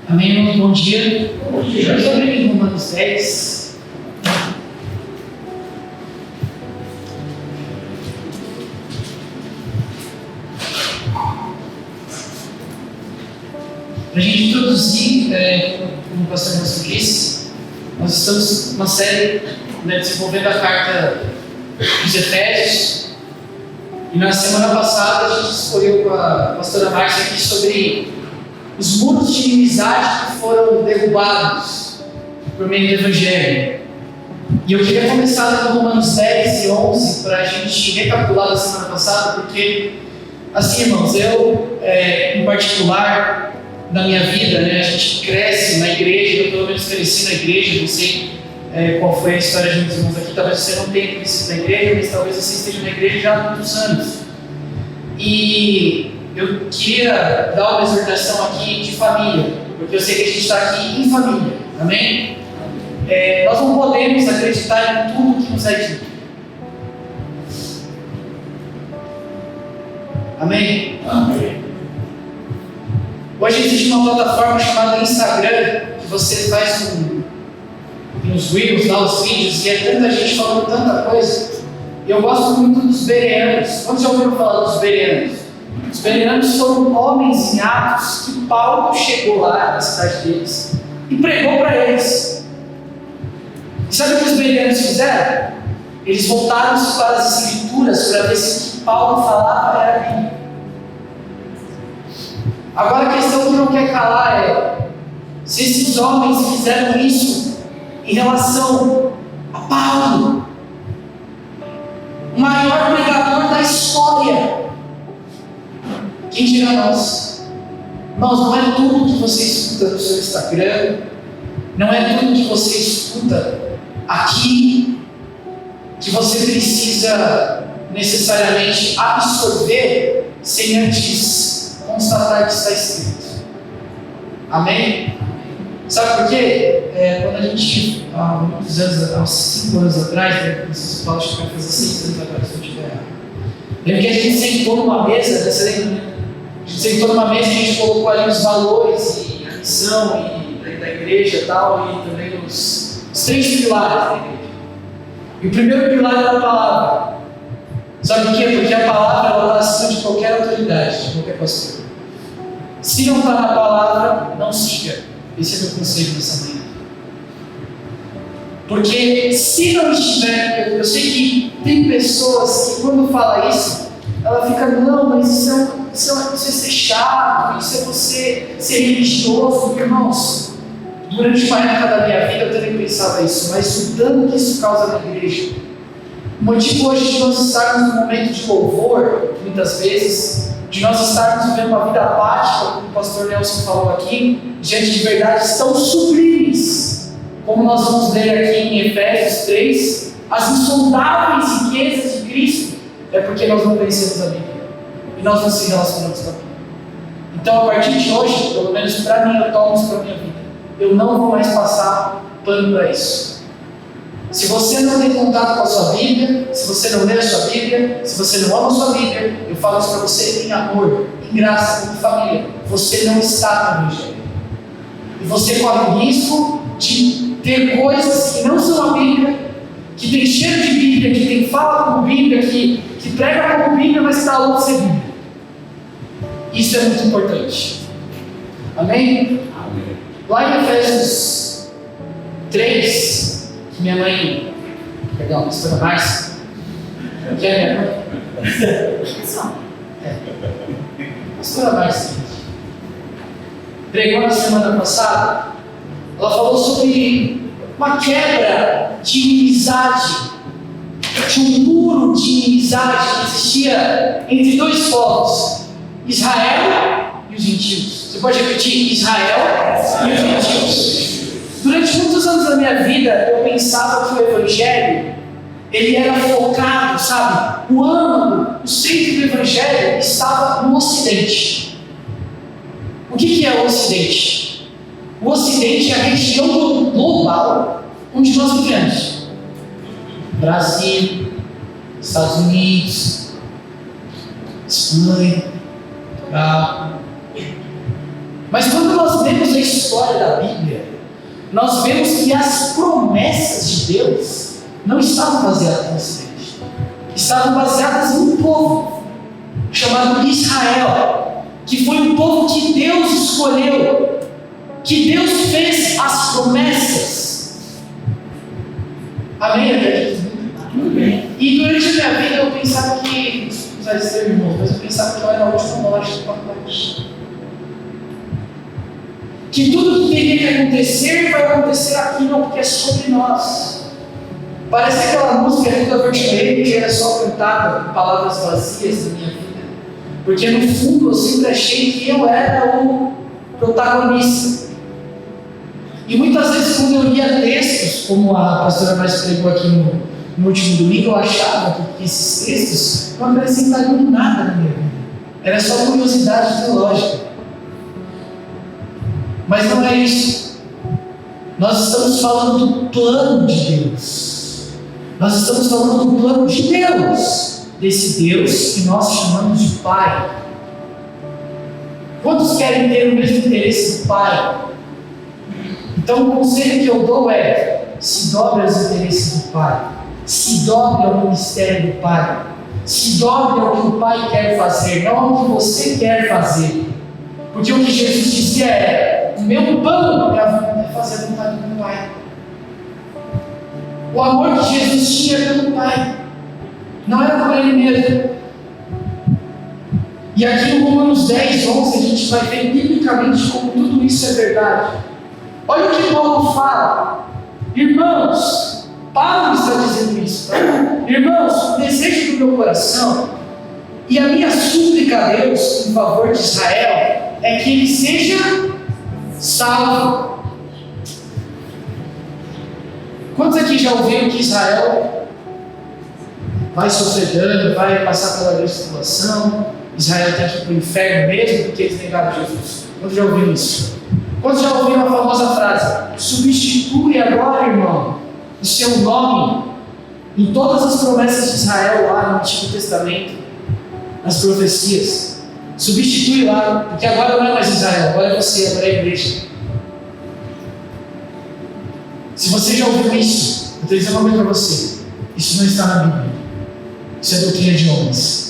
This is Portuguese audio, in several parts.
Amém, irmãos? Bom dia. Bom dia. Vamos abrir em Romanos 10. Para a gente introduzir, como o pastor Nelson disse, nós estamos numa série desenvolvendo a carta dos Efésios. E na semana passada a gente escolheu com a pastora Márcia aqui sobre os muros de inimizade que foram derrubados por meio do Evangelho. E eu queria começar com Romanos 10 e 11 para a gente recapitular da semana passada, porque, assim, irmãos, eu, em particular, na minha vida, a gente cresce na igreja, eu pelo menos cresci na igreja, não sei qual foi a história de muitos irmãos aqui, talvez você não tenha crescido na igreja, mas talvez você esteja na igreja já há muitos anos. E eu queria dar uma exortação aqui de família, porque eu sei que a gente está aqui em família, amém? Nós não podemos acreditar em tudo que nos é dito. Amém? Amém. Hoje existe uma plataforma chamada Instagram, que você faz uns reels lá, os vídeos, e é tanta gente falando tanta coisa. E eu gosto muito dos bereanos. Quantos já ouviram falar dos bereanos? Os bereanos foram homens em Atos que Paulo chegou lá na cidade deles e pregou para eles. E sabe o que os bereanos fizeram? Eles voltaram-se para as Escrituras para ver se o que Paulo falava era Bíblia. Agora a questão que não quer calar é: se esses homens fizeram isso em relação a Paulo, o maior pregador da história, quem dirá nós? Irmãos, não é tudo que você escuta no seu Instagram, não é tudo que você escuta aqui que você precisa necessariamente absorver sem antes constatar que está escrito. Amém? Sabe por quê? Quando a gente, há muitos anos, há uns 5 anos atrás, não sei se o Paulo vai fazer 6 anos atrás, se eu estiver errado. Lembra que a gente sentou numa mesa, você lembra? A gente sentou numa mesa e a gente colocou ali os valores e a missão da igreja e tal, e também os 3 pilares da igreja. E o primeiro pilar era a palavra. Sabe por quê? Porque a palavra está acima de qualquer autoridade, de qualquer pastor. Se não está na palavra, não siga. Esse é o meu conselho nessa manhã. Porque se não estiver, eu sei que tem pessoas que quando fala isso, ela fica, não, mas isso é você ser chato, isso é você ser religioso. Irmãos, durante uma época da minha vida eu também pensava isso, mas o dano que isso causa na igreja, o motivo hoje de nós estarmos num momento de louvor, muitas vezes, de nós estarmos vivendo uma vida apática, como o pastor Nelson falou aqui, diante de verdades tão sublimes, como nós vamos ler aqui em Efésios 3, as insondáveis riquezas de Cristo, é porque nós não conhecemos a Bíblia e nós não se relacionamos com a Bíblia. Então, a partir de hoje, pelo menos para mim, eu tomo isso para a minha vida. Eu não vou mais passar pano para isso. Se você não tem contato com a sua Bíblia, se você não lê a sua Bíblia, se você não ama a sua Bíblia, eu falo isso para você em amor, em graça, como família. Você não está no Evangelho. E você corre o risco de ter coisas que não são a Bíblia, que tem cheiro de Bíblia, que tem fala como Bíblia, que prega como Bíblia, mas está longe de ser Bíblia. Isso é muito importante. Amém? Amém. Lá em Efésios 3, que minha mãe, perdão, a pastora Márcia, que é minha mãe? Pastora Márcia pregou na semana passada. Ela falou sobre uma quebra de inimizade, de um muro de inimizade que existia entre 2 povos, Israel e os gentios. Você pode repetir? Israel e os gentios. Durante muitos anos da minha vida, eu pensava que o Evangelho, ele era focado, sabe? O âmago, o centro do Evangelho estava no Ocidente. O que é o Ocidente? O Ocidente é a região global onde nós vivemos. Brasil, Estados Unidos, Espanha, Portugal. Mas quando nós lemos a história nós vemos que as promessas de Deus não estavam baseadas nesse texto, estavam baseadas em um povo chamado Israel, que foi um povo que Deus escolheu, que Deus fez as promessas. Amém, acredito? Amém. E durante a minha vida eu pensava que, usar esse termo, mas eu pensava que eu era a última loja do pacote. Que tudo que teria que acontecer vai acontecer aqui, não porque é sobre nós. Parece aquela música da Vertigo que era só cantada com palavras vazias da minha vida. Porque no fundo eu sempre achei que eu era o protagonista. E muitas vezes quando eu lia textos, como a pastora mais pregou aqui no último domingo, eu achava que esses textos não acrescentariam nada na minha vida. Era só curiosidade teológica. Mas não é isso. Nós estamos falando do plano de Deus. Nós estamos falando do plano de Deus. Desse Deus que nós chamamos de Pai. Quantos querem ter o mesmo interesse do Pai? Então o conselho que eu dou é: se dobre aos interesses do Pai. Se dobre ao ministério do Pai. Se dobre ao que o Pai quer fazer, não ao que você quer fazer. Porque o que Jesus dizia é: o meu plano é fazer a vontade do meu Pai. O amor que Jesus tinha pelo Pai não era por Ele mesmo. E aqui no Romanos 10, 11, a gente vai ver biblicamente como tudo isso é verdade. Olha o que Paulo fala. Irmãos, Paulo está dizendo isso. Tá? Irmãos, o desejo do meu coração e a minha súplica a Deus em favor de Israel é que ele seja salvo. Quantos aqui já ouviram que Israel vai sofrer dano, vai passar pela grande situação? Israel tem que ir para o inferno mesmo porque eles negaram Jesus. Quantos já ouviram isso? Quantos já ouviram a famosa frase: substitui agora, irmão, o seu nome em todas as promessas de Israel lá no Antigo Testamento, nas profecias? Substitui lá, porque agora não é mais Israel, agora é você, agora é a igreja. Se você já ouviu isso, eu estou dizendo uma coisa para você: isso não está na Bíblia, isso é doutrina de homens.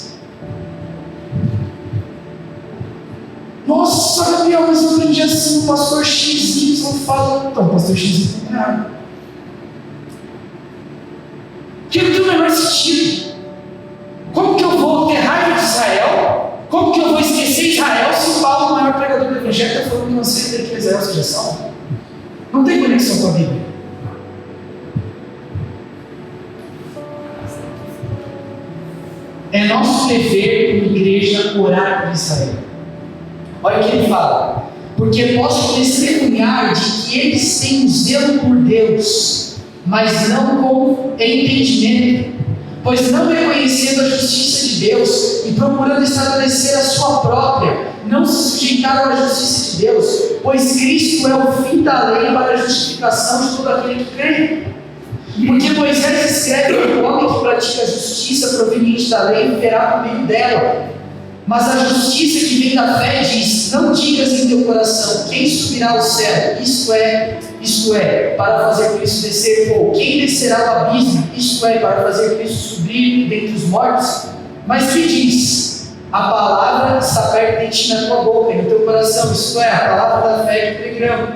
Nossa, Gabriel, mas eu aprendi assim, o pastor XY fala. Então, o pastor XY está errado. Porque não tem o menor sentido. Como que eu vou ter raiva de Israel? Como que eu vou esquecer Israel se o Paulo, o maior pregador do Evangelho, está falando que você tem que Israel seja salvo? Não tem conexão com a Bíblia. É nosso dever como igreja orar por Israel. Olha o que ele fala: porque posso testemunhar de que eles têm um zelo por Deus, mas não com entendimento, pois não reconhecendo a justiça de Deus e procurando estabelecer a sua própria, não se sujeitaram à justiça de Deus, pois Cristo é o fim da lei para a justificação de todo aquele que crê. Porque Moisés escreve que o homem que pratica a justiça proveniente da lei viverá por meio dela. Mas a justiça que vem da fé diz: não digas em teu coração, quem subirá ao céu? Isto é, para fazer Cristo descer, ou quem descerá ao abismo? Isto é, para fazer Cristo subir dentre os mortos. Mas que diz? A palavra está perto de ti na tua boca e no teu coração, isto é, a palavra da fé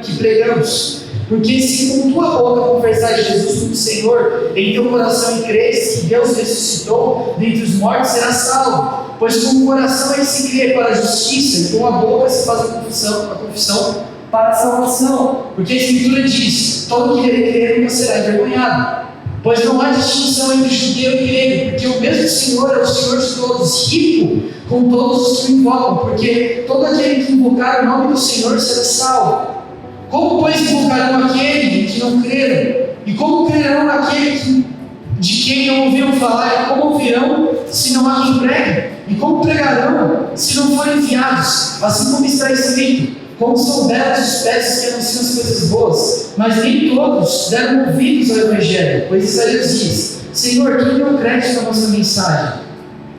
que pregamos. Porque se com tua boca confessares Jesus como Senhor, em teu coração e creres que Deus ressuscitou dentre os mortos, serás salvo. Pois com o coração é que se crê para a justiça, e com a boca se faz a confissão para a salvação. Porque a Escritura diz: todo que crer nunca será envergonhado. Pois não há distinção entre judeu e grego, porque o mesmo Senhor é o Senhor de todos, rico com todos os que o invocam, porque todo aquele que invocar o nome do Senhor será salvo. Como, pois, invocarão aquele que não creram? E como crerão naquele de quem não ouviram falar? E como ouvirão se não há quem pregue? E como pregarão se não forem enviados? Assim como está escrito: como são belos os pés que anunciam as coisas boas, mas nem todos deram ouvidos ao Evangelho. Pois Isaías diz: Senhor, quem deu crédito à nossa mensagem?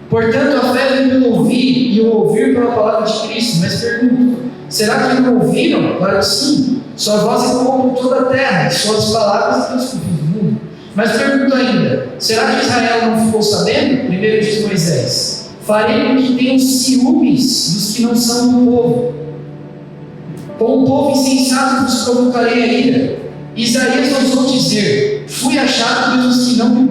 Portanto, a fé vem pelo ouvir, e o ouvir pela palavra de Cristo. Mas pergunto: será que não ouviram? Claro que sim. Sua voz ecoou por toda a terra, e suas palavras transcorriam o mundo. Mas pergunto ainda, será que Israel não ficou sabendo? Primeiro diz Moisés, farei com que tenham ciúmes dos que não são do povo. Com o povo insensato vos provocarei a ira. Isaías ousou dizer, fui achado pelos que não me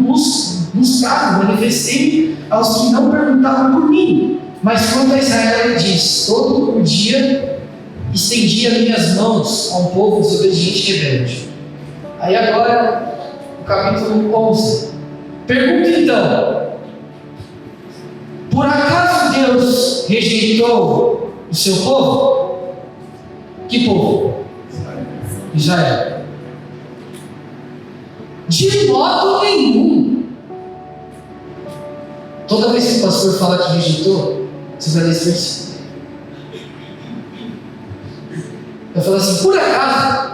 buscavam, manifestei aos que não perguntavam por mim. Mas quanto a Israel, ele diz, todo o dia estendi as minhas mãos a um povo desobediente e rebelde. Aí agora, o capítulo 11. Pergunta então, por acaso Deus rejeitou o seu povo? Que povo? Israel. De modo nenhum. Toda vez que o pastor fala que rejeitou, você vai ler esse versículo. Vai falar assim, por acaso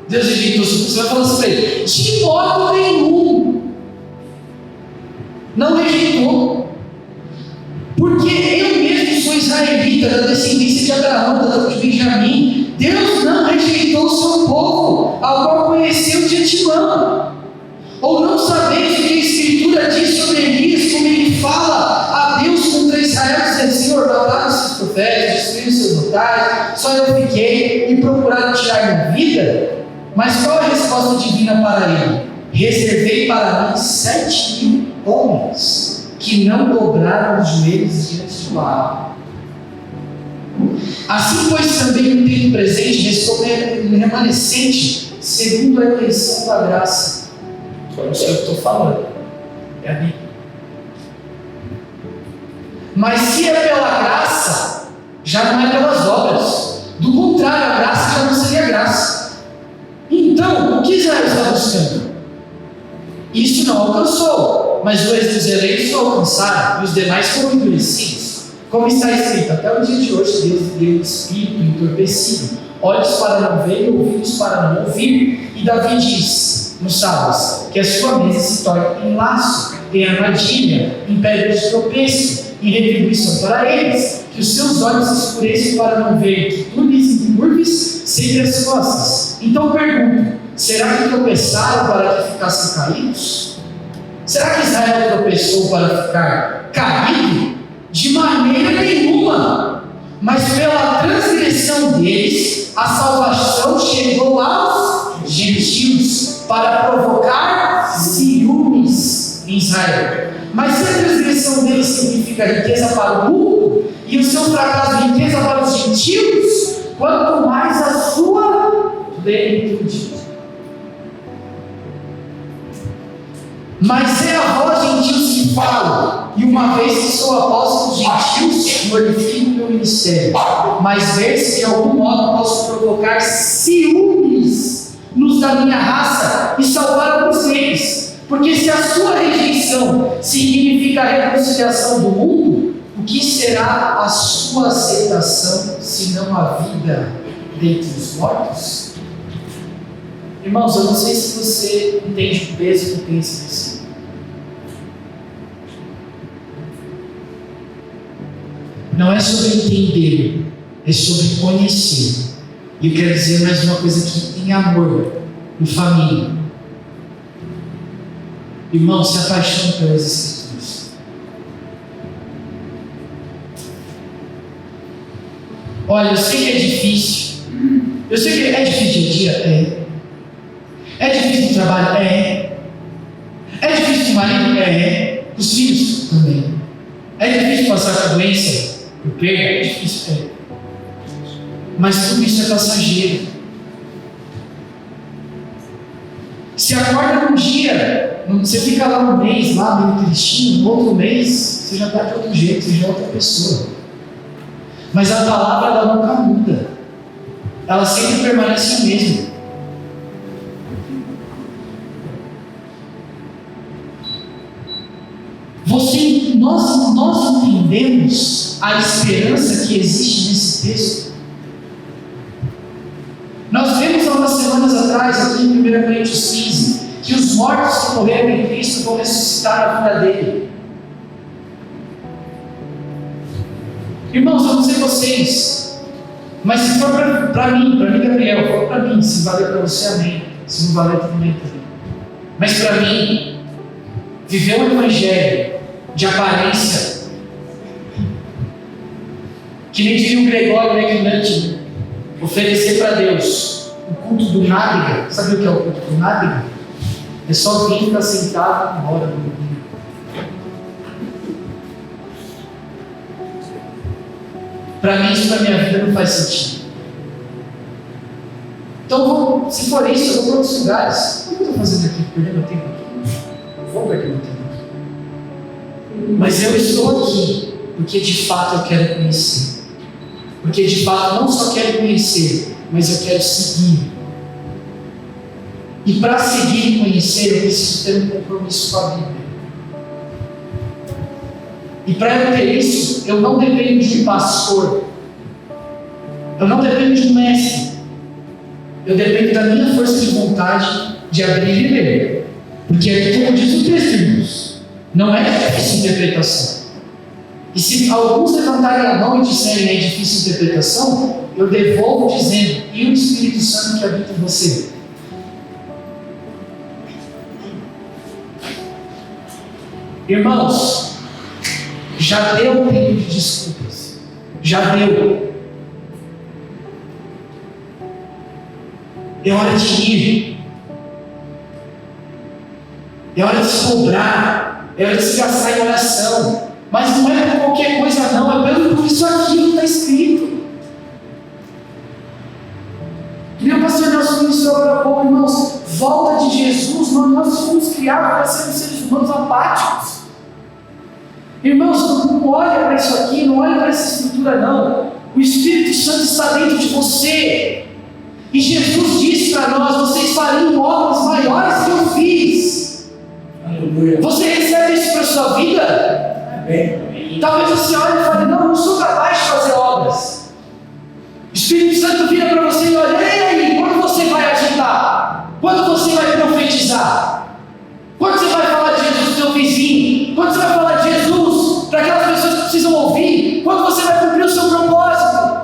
Deus rejeitou o seu povo? Você vai falar assim para ele, de modo nenhum. Não rejeitou. Porque eu mesmo sou israelita, da descendência de Abraão, da tribo de Benjamim. Deus não rejeitou o seu povo, ao qual conheceu de antemão. Ou não sabeis o que a Escritura diz sobre Elias, como ele fala a Deus contra Israel, dizendo, Senhor, mataram os seus profetas, destruíram os seus altares, só eu fiquei e procuraram tirar minha vida? Mas qual é a resposta divina para ele? Reservei para mim 7.000 homens, que não dobraram os joelhos diante de Baal. Assim, pois, também no tempo presente restou remanescente, segundo a eleição da graça. Eu não sei o que estou falando, é a Bíblia. Mas se é pela graça, já não é pelas obras. Do contrário, a graça já não seria graça. Então, o que Israel está buscando? Isso não alcançou, mas os dos eleitos o alcançaram, e os demais foram endurecidos. Como está escrito, até o dia de hoje Deus deu o espírito entorpecido, olhos para não ver e ouvidos para não ouvir. E Davi diz nos Salmos que a sua mesa se torna em laço, em armadilha, em pedra de tropeço, em retribuição para eles, que os seus olhos se escureçam para não ver, que tu lhes encurves sempre as costas. Então pergunto, será que tropeçaram para que ficassem caídos? Será que Israel tropeçou para ficar caído? De maneira nenhuma, mas pela transgressão deles, a salvação chegou aos gentios para provocar ciúmes em Israel. Mas se a transgressão deles significa riqueza para o mundo e o seu fracasso riqueza para os gentios, quanto mais a sua plenitude. Mas é a vós, gentios, que falo, e uma vez que sou apóstolo dos gentios, glorifico o meu ministério. Mas ver se de algum modo posso provocar ciúmes nos da minha raça e salvar alguns deles. Porque se a sua rejeição significa a reconciliação do mundo, o que será a sua aceitação, se não a vida dentre os mortos? Irmãos, eu não sei se você entende o peso que tem esse versículo. Não é sobre entender, é sobre conhecer. E eu quero dizer mais uma coisa aqui, em amor, em família. Irmão, se apaixone pelas Escrituras. Olha, eu sei que é difícil. Eu sei que é difícil dia a dia? É. É difícil no trabalho? É. É difícil com o marido? É. Com os filhos? Também. É difícil passar com a doença? Por perda? É difícil. É. Mas tudo isso é passageiro. Se acorda num dia, você fica lá um mês, lá meio tristinho, no outro mês, você já está de outro jeito, você já é outra pessoa. Mas a palavra, ela nunca muda. Ela sempre permanece a mesma. Nós entendemos a esperança que existe nesse texto. Nós vemos há umas semanas atrás, aqui em 1 Coríntios 15, que os mortos que morreram em Cristo vão ressuscitar na vida dele. Irmãos, eu não sei vocês, Mas se for para mim, Gabriel, for para mim, se valer para você, amém. Se não valer, tudo bem também. Mas para mim, viver um evangelho de aparência, que nem diria o Gregório Negrante, oferecer para Deus o culto do nádega. Sabe o que é o culto do nádega? É só vir ficar sentado na hora do domingo. Para mim, isso na minha vida não faz sentido. Então, se for isso, eu vou para outros lugares. O que eu estou fazendo aqui? Perdendo meu tempo aqui? Vou perder meu tempo aqui. Mas eu estou aqui porque de fato eu quero conhecer. Porque de fato não só quero conhecer, mas eu quero seguir. E para seguir e conhecer, eu preciso ter um compromisso com a Bíblia. E para eu ter isso, eu não dependo de um pastor. Eu não dependo de um mestre. Eu dependo da minha força de vontade de abrir e ler. Porque, como diz o texto, irmãos, não é difícil interpretação. E se alguns levantarem a mão e disserem é difícil interpretação, eu devolvo dizendo, e o Espírito Santo que habita em você? Irmãos, já deu tempo de desculpas. Já deu. É hora de ir. É hora de se cobrar. É hora de se gastar em oração. Mas não é por qualquer coisa não. É por isso aqui que está escrito. Que nem o pastor Nelson ministrou agora há pouco, irmãos. Volta de Jesus. Nós fomos criados para sermos seres humanos apáticos. Irmãos, não olha para isso aqui. Não olha para essa estrutura não. O Espírito Santo está dentro de você. E Jesus disse para nós, vocês fariam obras maiores que eu fiz. Aleluia. Você recebe isso para a sua vida? Amém. Talvez você olhe e fale, não sou capaz de fazer obras. O Espírito Santo vira para você e olha, e aí, quando você vai agitar? Quando você vai profetizar? Quando você vai falar de Jesus para o seu vizinho? Quando você vai falar de Jesus para aquelas pessoas que precisam ouvir? Quando você vai cumprir o seu propósito?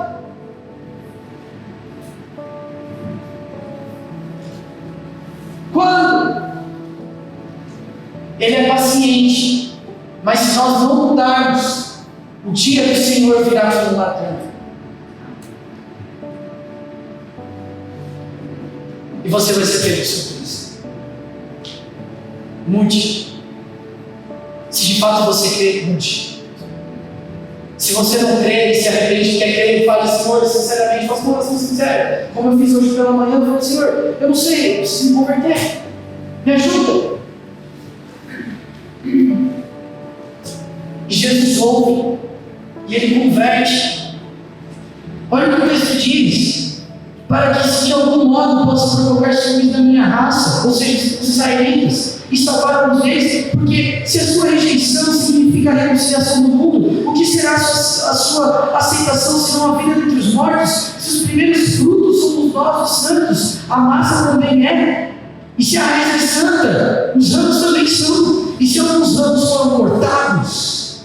Quando? Ele é paciente, mas se nós não mudarmos, o dia do Senhor virá como um ladrão. E você vai ser pego de surpresa. Mude. Se de fato você crê, mude. Se você não crê e se arrepende, quer crer e fala, Senhor, sinceramente, faça uma oração sincera. Como eu fiz hoje pela manhã, eu falei, Senhor, eu não sei, eu preciso me converter. Me ajuda. E Jesus ouve. E Ele converte. Olha o que o texto diz. Para que se de algum modo possa provocar ciúmes da minha raça, ou seja, os israelitas, e salvar os reis, porque se a sua rejeição significa a reconciliação do mundo, o que será a sua aceitação senão a vida entre os mortos? Se os primeiros frutos somos nós, os santos, a massa também é. E se a raiz é santa, os ramos também são. E se alguns ramos foram cortados,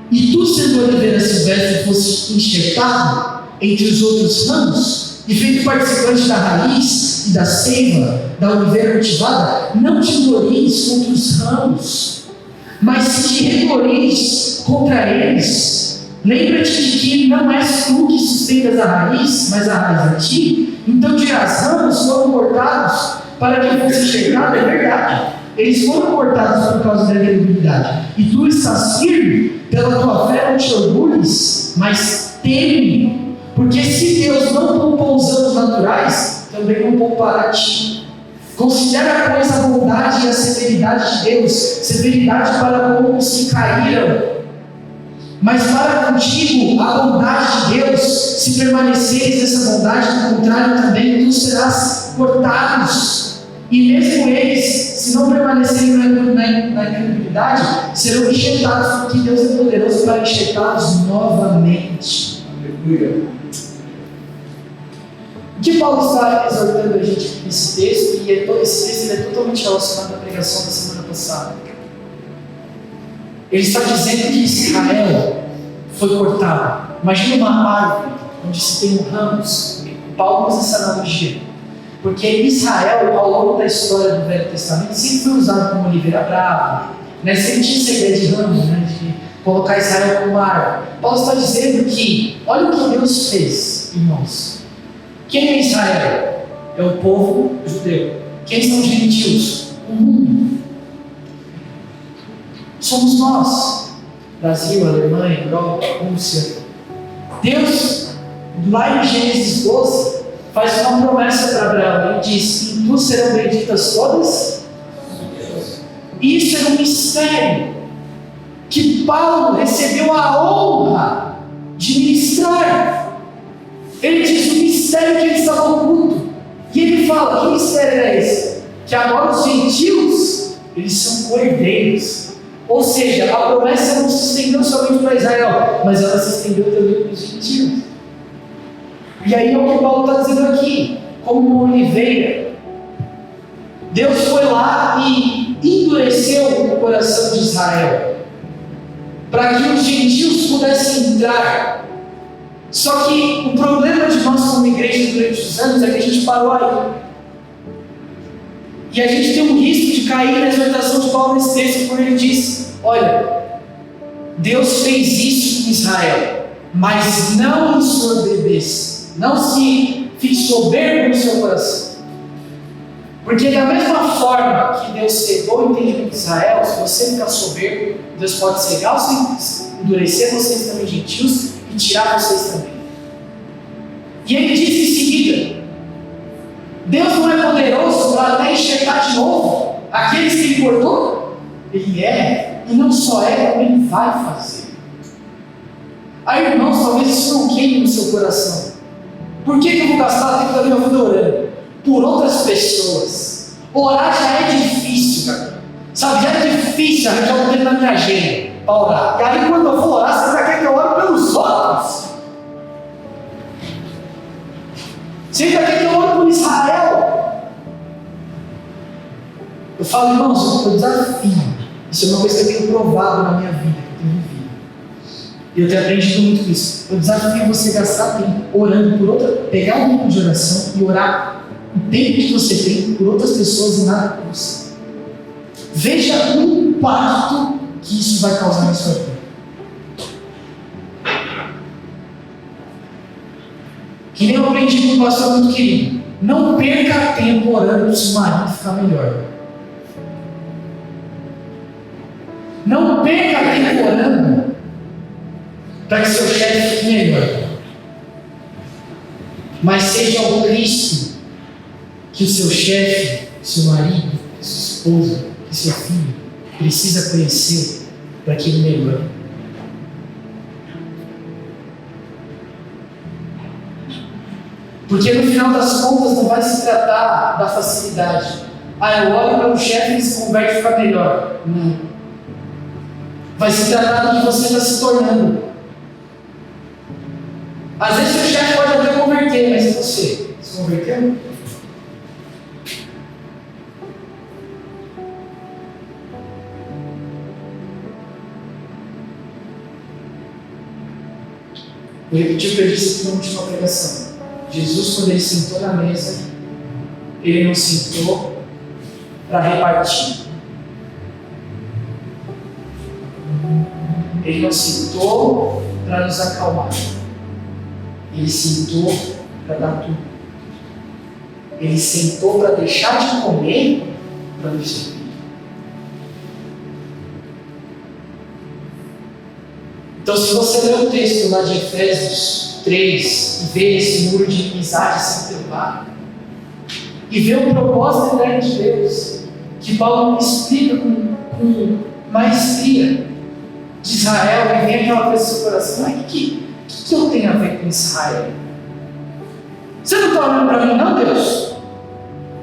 e tu, sendo oliveira silvestre, fosse enxertado entre os outros ramos, e feito participante da raiz e da seiva da oliveira cultivada, não te glories contra os ramos, mas se te reglories contra eles, lembra-te de que não és tu que sustentas a raiz, mas a raiz a ti. Então dirás, ramos foram cortados para que eu fosse enxertado. É verdade, eles foram cortados por causa da credibilidade, e tu estás firme, pela tua fé não te orgulhes, mas teme. Porque se Deus não poupou os anos naturais, também não poupará a ti. Considera, pois, a bondade e a severidade de Deus, severidade para com os que caíram. Mas para contigo, a bondade de Deus, se permaneceres nessa bondade, do contrário também, tu serás cortados. E mesmo eles, se não permanecerem na incredulidade, serão enxertados, porque Deus é poderoso para enxertá-los novamente. Aleluia. O que Paulo está exortando a gente nesse texto, e esse texto é totalmente relacionado à pregação da semana passada. Ele está dizendo que Israel foi cortado. Imagina uma árvore onde se tem ramos. Paulo usa essa analogia. Porque Israel, ao longo da história do Velho Testamento, sempre foi usado como oliveira brava, né? Sempre tinha essa ideia de ramo, né? De colocar Israel como árvore. Paulo está dizendo que, olha o que Deus fez, irmãos. Quem é Israel? É o povo judeu. Quem são os gentios? O mundo. Somos nós. Brasil, Alemanha, Europa, Rússia. Deus, lá em Gênesis 12, faz uma promessa para Abraão. Ele diz: em tu serão benditas todas. Isso era um mistério que Paulo recebeu a honra de ministrar. Ele diz o mistério que ele estava oculto. E ele fala: que mistério é esse? Que agora os gentios, eles são cordeiros. Ou seja, a promessa não se estendeu somente para Israel, mas ela se estendeu também para os gentios. E aí é o que Paulo está dizendo aqui, como uma oliveira. Deus foi lá e endureceu o coração de Israel, para que os gentios pudessem entrar. Só que o problema de nós como igreja durante os anos é que a gente parou aí. E a gente tem um risco de cair na exortação de Paulo nesse texto, quando ele diz: olha, Deus fez isso com Israel, mas não ensoberbeça, não se fique soberbo no seu coração. Porque da mesma forma que Deus cegou o entendimento de Israel, se você ficar soberbo, Deus pode cegar vocês, endurecer vocês também gentios e tirar vocês também. E ele diz em seguida: Deus não é poderoso para até enxergar de novo aqueles que ele cortou? Ele é, e não só é, como ele vai fazer. Aí, irmãos, talvez isso não queime no seu coração. Por que eu vou gastar tempo da minha vida orando? Por outras pessoas. Orar já é difícil, cara. Sabe, já é difícil arranjar um tempo na minha agenda para orar. E aí, quando eu vou orar, você já quer que eu ore pelos outros? Você já quer que eu ore por Israel? Eu falo, irmãos, eu desafio. Isso é uma coisa que eu tenho provado na minha vida, que eu tenho vivido. E eu tenho aprendido muito com isso. Eu desafio você a gastar tempo orando por outra, pegar um tempo de oração e orar o tempo que você tem por outras pessoas e nada por você. Veja o impacto que isso vai causar na sua vida. Que nem eu aprendi com um pastor muito querido: não perca tempo orando para o seu marido ficar melhor. Não perca tempo orando para que seu chefe fique melhor. Mas seja o Cristo que o seu chefe, seu marido, sua esposa, seu filho precisa conhecer para que ele melhore. Porque no final das contas não vai se tratar da facilidade. Eu olho para o chefe e ele se converte e fica melhor. Não. Vai se tratar do que você está se tornando. Às vezes o chefe pode até converter, mas e você? Se converteu? Vou repetir o que eu disse aqui na última pregação. Jesus, quando ele sentou na mesa, ele não sentou para repartir. Ele não sentou para nos acalmar. Ele sentou para dar tudo. Ele sentou para deixar de comer para nos servir. Então, se você ler o texto lá de Efésios 3 e ver esse muro de inimizade se derrubar, e ver o propósito eterno de Deus, que Paulo explica com maestria de Israel, e vem aquela coisa no seu coração: o que eu tenho a ver com Israel? Você não está olhando para mim, não, Deus?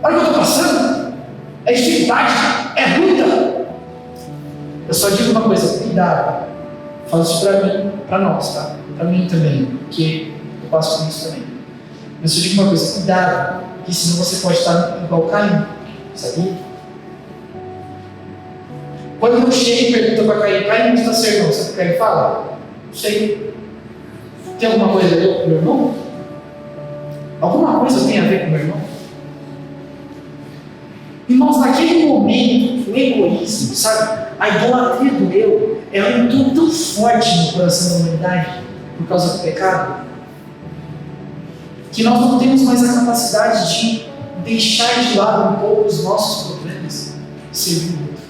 Olha o que eu estou passando. É dificuldade, é luta. Eu só digo uma coisa: cuidado. Falo isso para mim, para nós, tá? Para mim também, porque eu passo por isso também. Eu só digo uma coisa: cuidado, porque senão você pode estar igual Caim, sabia? Quando eu chego e pergunto para Caim: Caim, onde está seu irmão? Sabe o que Caim fala? Não sei. Tem alguma coisa a ver com o meu irmão? Alguma coisa tem a ver com o meu irmão? Irmãos, naquele momento, o egoísmo, sabe? A idolatria do eu é um tom tão forte no coração da humanidade por causa do pecado, que nós não temos mais a capacidade de deixar de lado um pouco os nossos problemas e servir o outro.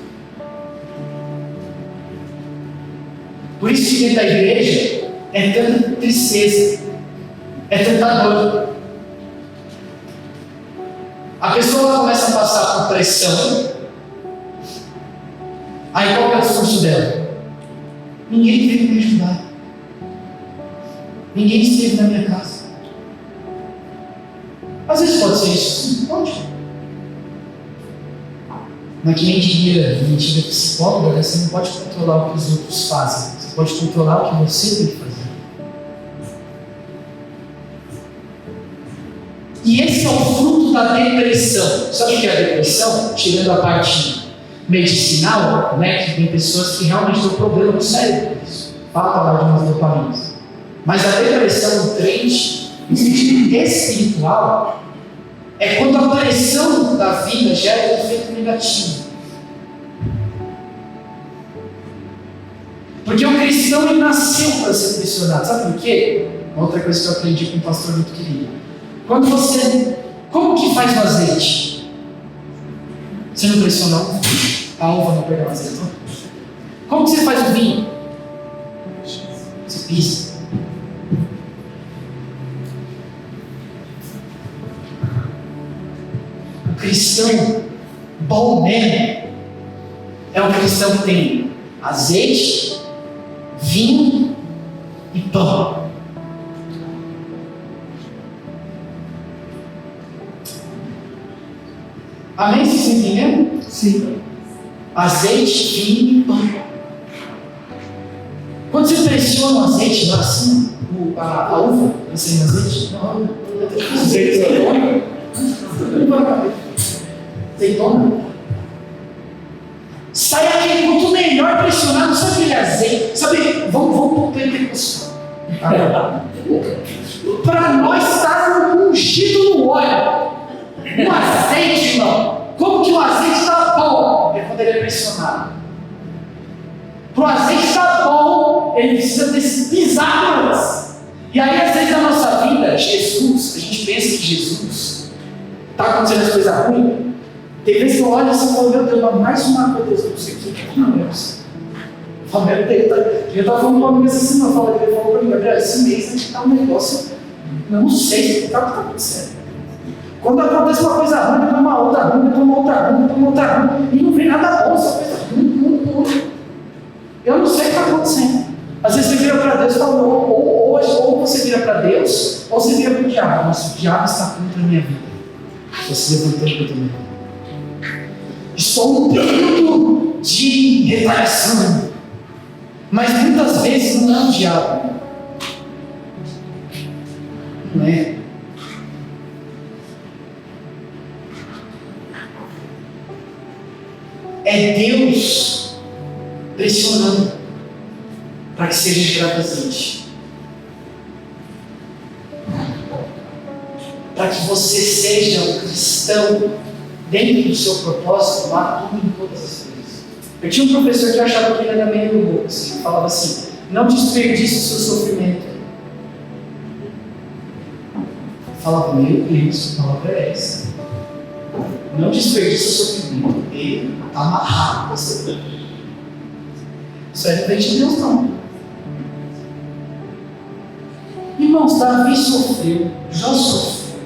Por isso que dentro da igreja é tanta tristeza, é tanta dor. A pessoa começa a passar por pressão. Aí qual que é o discurso dela? Ninguém veio me ajudar. Ninguém esteve na minha casa. Às vezes pode ser isso, sim, pode. Mas que nem diria a antiga psicóloga, você não pode controlar o que os outros fazem. Você pode controlar o que você tem que fazer. E esse é o fruto da depressão. Sabe o que é a depressão? Tirando a parte medicinal, né, que tem pessoas que realmente têm um problema no cérebro. Fala a palavra de umas dopaminas. Mas a depressão do crente, no sentido espiritual, é quando a pressão da vida gera um efeito negativo. Porque o cristão ele nasceu para ser pressionado. Sabe por quê? Outra coisa que eu aprendi com um pastor muito querido. Quando você... Como que faz o azeite? Você não pressiona a uva não pega o azeite, não? Como que você faz o vinho? Você pisa. O cristão bom mesmo é um cristão que tem azeite, vinho e pão. Amém? Vocês entenderam? Sim. Azeite, vinho e pão. Quando você pressiona o azeite lá assim, a uva, assim, azeite, não, azeitona, sai aquele ponto melhor pressionado, sabe aquele azeite? Sabe, vamos pro pentecostal. Para nós estar ungido no óleo. O azeite, irmão. Como que o azeite está bom? Ele quando ele é pressionado. Para o azeite estar bom, ele precisa pisar antes. E aí, às vezes, na nossa vida, Jesus, a gente pensa que Jesus está acontecendo as coisas ruins. Tem vezes que eu olho assim e falo, meu Deus, mais uma coisa, Deus, não sei o que, não é isso. Eu falo, meu Deus, eu estava falando com uma amiga assim, ele falou para mim, Gabriel, esse mês a gente está um negócio, eu não sei o que está acontecendo. Quando acontece uma coisa ruim, depois uma outra ruim, depois uma outra ruim, depois uma outra ruim, e não vem nada bom, só coisa ruim. Eu não sei o que está acontecendo. Às vezes você vira para Deus e fala, ou você vira para Deus, ou você vira para o diabo. Nossa, o diabo está contra a minha vida. Você levantou contra a minha vida. Estou um período de retaliação. Mas muitas vezes não é o diabo. Não é. É Deus pressionando para que seja gerado azeite. Para que você seja um cristão dentro do seu propósito, lá tudo em todas as coisas. Eu tinha um professor que eu achava que ele era meio louco, assim, falava assim, não desperdice o seu sofrimento. Eu falava, meu Deus, que palavra é essa? Não desperdice o sofrimento. Ele está amarrado com você. Isso aí não vem de Deus, não. Irmãos, Davi sofreu, Jó sofreu,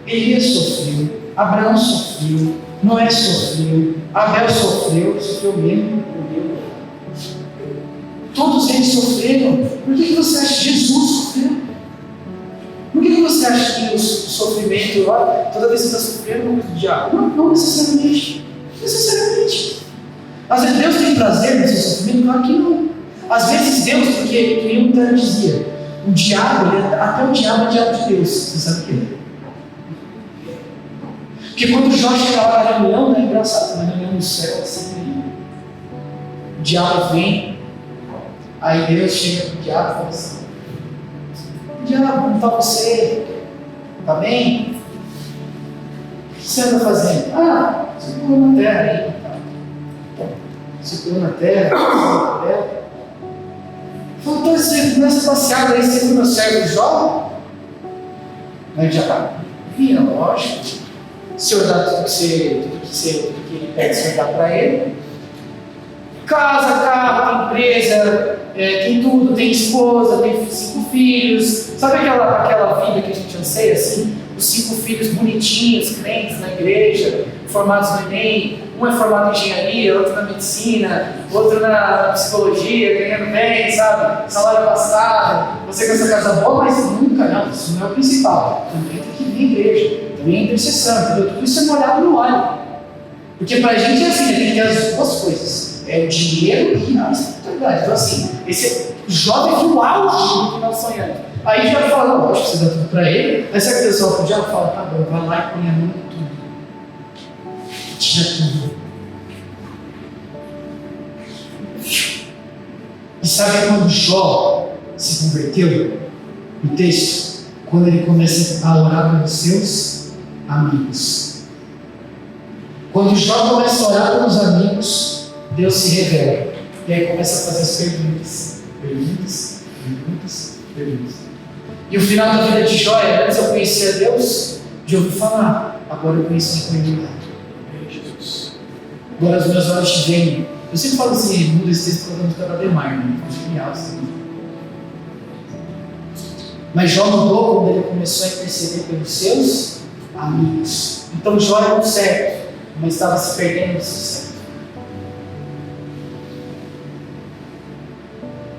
Elias sofreu, Abraão sofreu, Noé sofreu, Abel sofreu mesmo. Todos eles sofreram. Por que você acha que Jesus sofreu? Por que você acha que o sofrimento, toda vez que você está sofrendo, não é do diabo? Não necessariamente. Às vezes Deus tem prazer no seu sofrimento? Claro que não. Às vezes Deus, porque nem o Tano dizia, o diabo, até o diabo é diabo de Deus. Você sabe o que é? Porque quando o Jó chega lá na reunião, é engraçado, na reunião no céu, sempre o diabo vem, aí Deus chega para o diabo e fala assim, Diabo, como está você? Está bem? O que você anda fazendo? Ah, circulou na terra aí. Circulou na terra, falou, então você nessa passeada aí, você viu meu servo Jó? Aí já está. Vira, lógico. O senhor dá tudo que ele pede, o senhor dá para ele. Casa, carro, tem empresa, tem tudo, tem esposa, tem 5 filhos. Sabe aquela vida que a gente anseia assim? Os 5 filhos bonitinhos, crentes na igreja, formados no Enem. Um é formado em engenharia, outro na medicina, outro na psicologia, ganhando bem, sabe? Salário passado, você com essa casa boa, mas nunca, não, isso não é o principal. Também tem que vir à igreja, também é intercessão, entendeu? Tudo isso é molhado no óleo. Porque pra gente é assim, tem que ter as duas coisas. É o dinheiro e a espiritualidade. Então assim, esse jovem viu o auge do que nós sonhamos. Aí já fala, lógico, você dá tudo pra ele. Aí sabe que o pessoal pro diabo fala, tá bom, vai lá e põe a mão em tudo. Tira tudo. E sabe quando Jó se converteu? No texto, quando ele começa a orar pelos seus amigos. Quando Jó começa a orar pelos amigos, Deus se revela. E aí começa a fazer as perguntas. Perguntas. E o final da vida de Jó é: antes eu conhecia Deus, de ouvir falar, agora eu conheci com ele. Agora os meus olhos te veem. Eu sempre falo assim, muda esse texto para o música da Demar, né? Genial assim. Mas Jó mudou quando ele começou a interceder pelos seus amigos. Então Jó era um certo, mas estava se perdendo desse certo.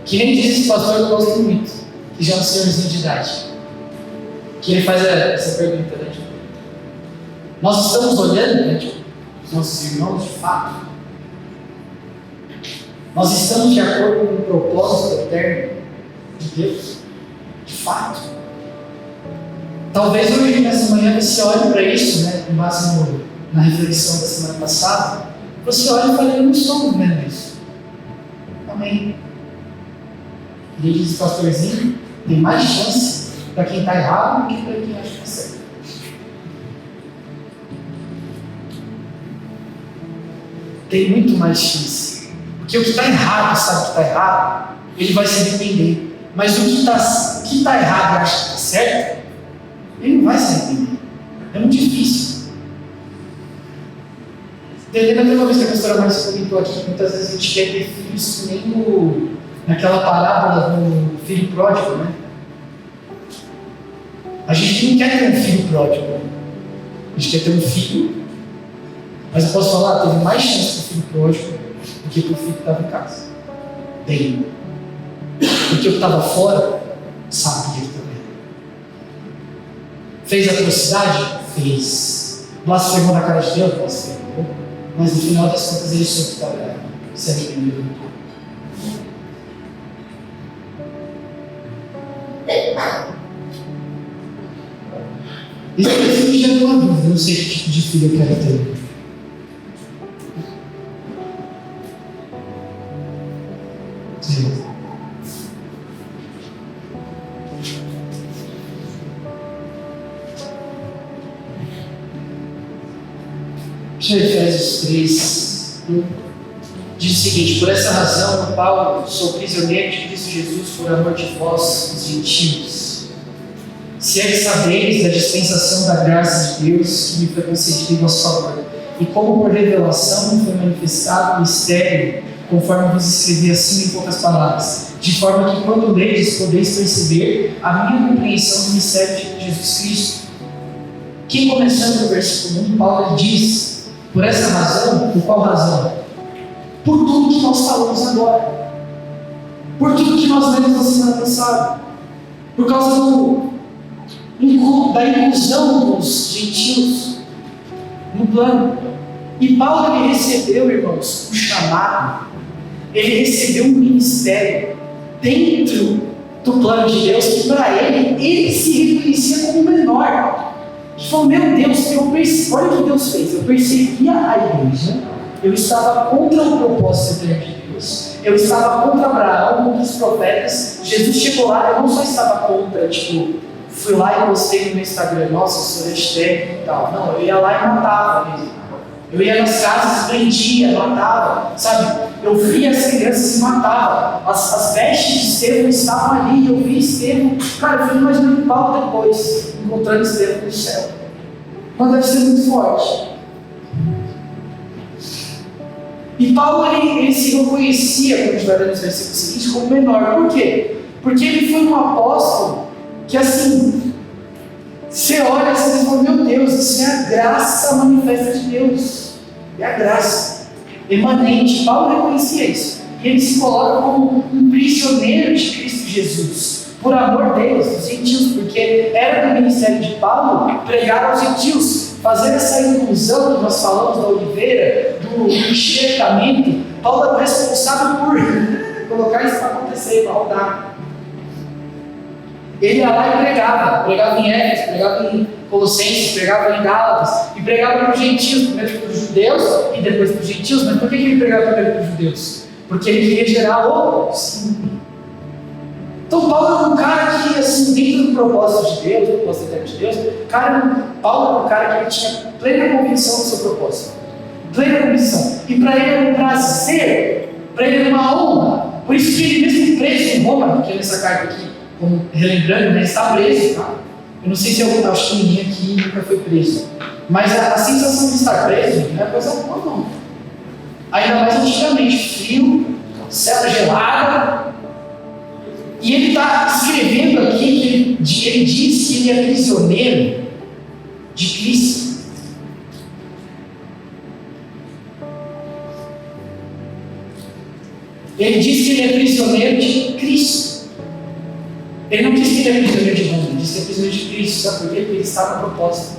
Que nem diz esse pastor que eu gosto muito, que já é um senhorzinho de idade. Que ele faz essa pergunta, né? Tipo, nós estamos olhando, né? Tipo, os nossos irmãos de fato. Nós estamos de acordo com o propósito eterno de Deus, de fato. Talvez hoje, nessa manhã, você olhe para isso, né, com base na reflexão da semana passada, você olha e fala: eu não estou vendo isso. Amém. E ele diz: pastorzinho, tem mais chance para quem está errado do que para quem acha que está certo. Tem muito mais chance. Porque o que está errado sabe que está errado, ele vai se arrepender. Mas o que está errado e acha que está certo, ele não vai se arrepender. É muito difícil. Entendendo até uma vez que a pastora Márcia comentou aqui, que muitas vezes a gente quer ter filhos que nem naquela parábola do filho pródigo, né? A gente não quer ter um filho pródigo, né? A gente quer ter um filho, mas eu posso falar, teve mais chance para o filho pródigo do que para o filho que estava em casa. Tem. Porque o que estava fora sabia que estava errado. Fez atrocidade? Fez. Blasfemou na cara de Deus? Blasfemou. Mas no final das contas ele soube que estava errado. Se arrependeu do todo. Isso me gera uma dúvida, não sei que tipo de filho eu quero ter. Efésios 3 diz o seguinte: por essa razão, Paulo, sou prisioneiro de Cristo Jesus por amor de vós, os gentios. Se é que sabeis da dispensação da graça de Deus que me foi concedida em vosso favor, e como por revelação me foi manifestado o mistério, conforme vos escrevi assim em poucas palavras, de forma que quando ledes podeis perceber a minha compreensão do mistério de Jesus Cristo. Que começando no versículo 1, Paulo diz: por essa razão, por qual razão? Por tudo que nós falamos agora. Por tudo que nós lemos na semana passada. Por causa da inclusão dos gentios no plano. E Paulo, ele recebeu, irmãos, um chamado. Ele recebeu um ministério dentro do plano de Deus, que para ele se reconhecia como menor. Ele falou: meu Deus, olha o que Deus fez. Eu perseguia a igreja, eu estava contra o propósito eterno de Deus, eu estava contra Abraão, contra os profetas. Jesus chegou lá, eu não só estava contra, fui lá e postei no meu Instagram, nossa, eu sou hashtag e tal. Não, eu ia lá e matava mesmo. Eu ia nas casas, prendia, matava, sabe? Eu via as crianças e matava. As vestes de Estevão estavam ali, eu vi Estevão. Cara, eu fui imaginando Paulo depois, encontrando Estevão no céu. Mas deve ser muito forte. E Paulo, ele se reconhecia, quando a gente vai ler nos versículos seguintes, como menor. Por quê? Porque ele foi um apóstolo que, assim, você olha e você diz, meu Deus, isso é a graça manifesta de Deus. É a graça emanente. Paulo reconhecia isso. E ele se coloca como um prisioneiro de Cristo Jesus, por amor deles, dos gentios, porque era do ministério de Paulo pregar aos gentios, fazer essa inclusão que nós falamos da oliveira, do enxertamento. Paulo era o responsável por colocar isso para acontecer, para rodar. Ele ia lá e pregava em Éfeso, pregava em Colossenses, pregava em Gálatas, e pregava para os gentios, primeiro para os judeus e depois para os gentios. Mas por que ele pregava primeiro para os judeus? Porque ele queria gerar o sim. Então Paulo era um cara que, assim, dentro do propósito de Deus, do propósito eterno de Deus, Paulo era um cara que ele tinha plena convicção do seu propósito. Plena convicção. E para ele era um prazer, para ele era uma honra. Por isso que ele mesmo preso em Roma, que é nessa carta aqui, como relembrando, ele está preso, tá? Eu não sei se eu acho que ninguém aqui nunca foi preso. Mas a sensação de estar preso não é coisa boa, não. Ainda mais antigamente, frio, cela gelada. E ele está escrevendo aqui que ele diz que ele é prisioneiro de Cristo. Ele diz que ele é prisioneiro de Cristo. Ele não diz que ele é prisioneiro de Roma, ele diz que é prisioneiro de Cristo, sabe por quê? Porque ele está no propósito.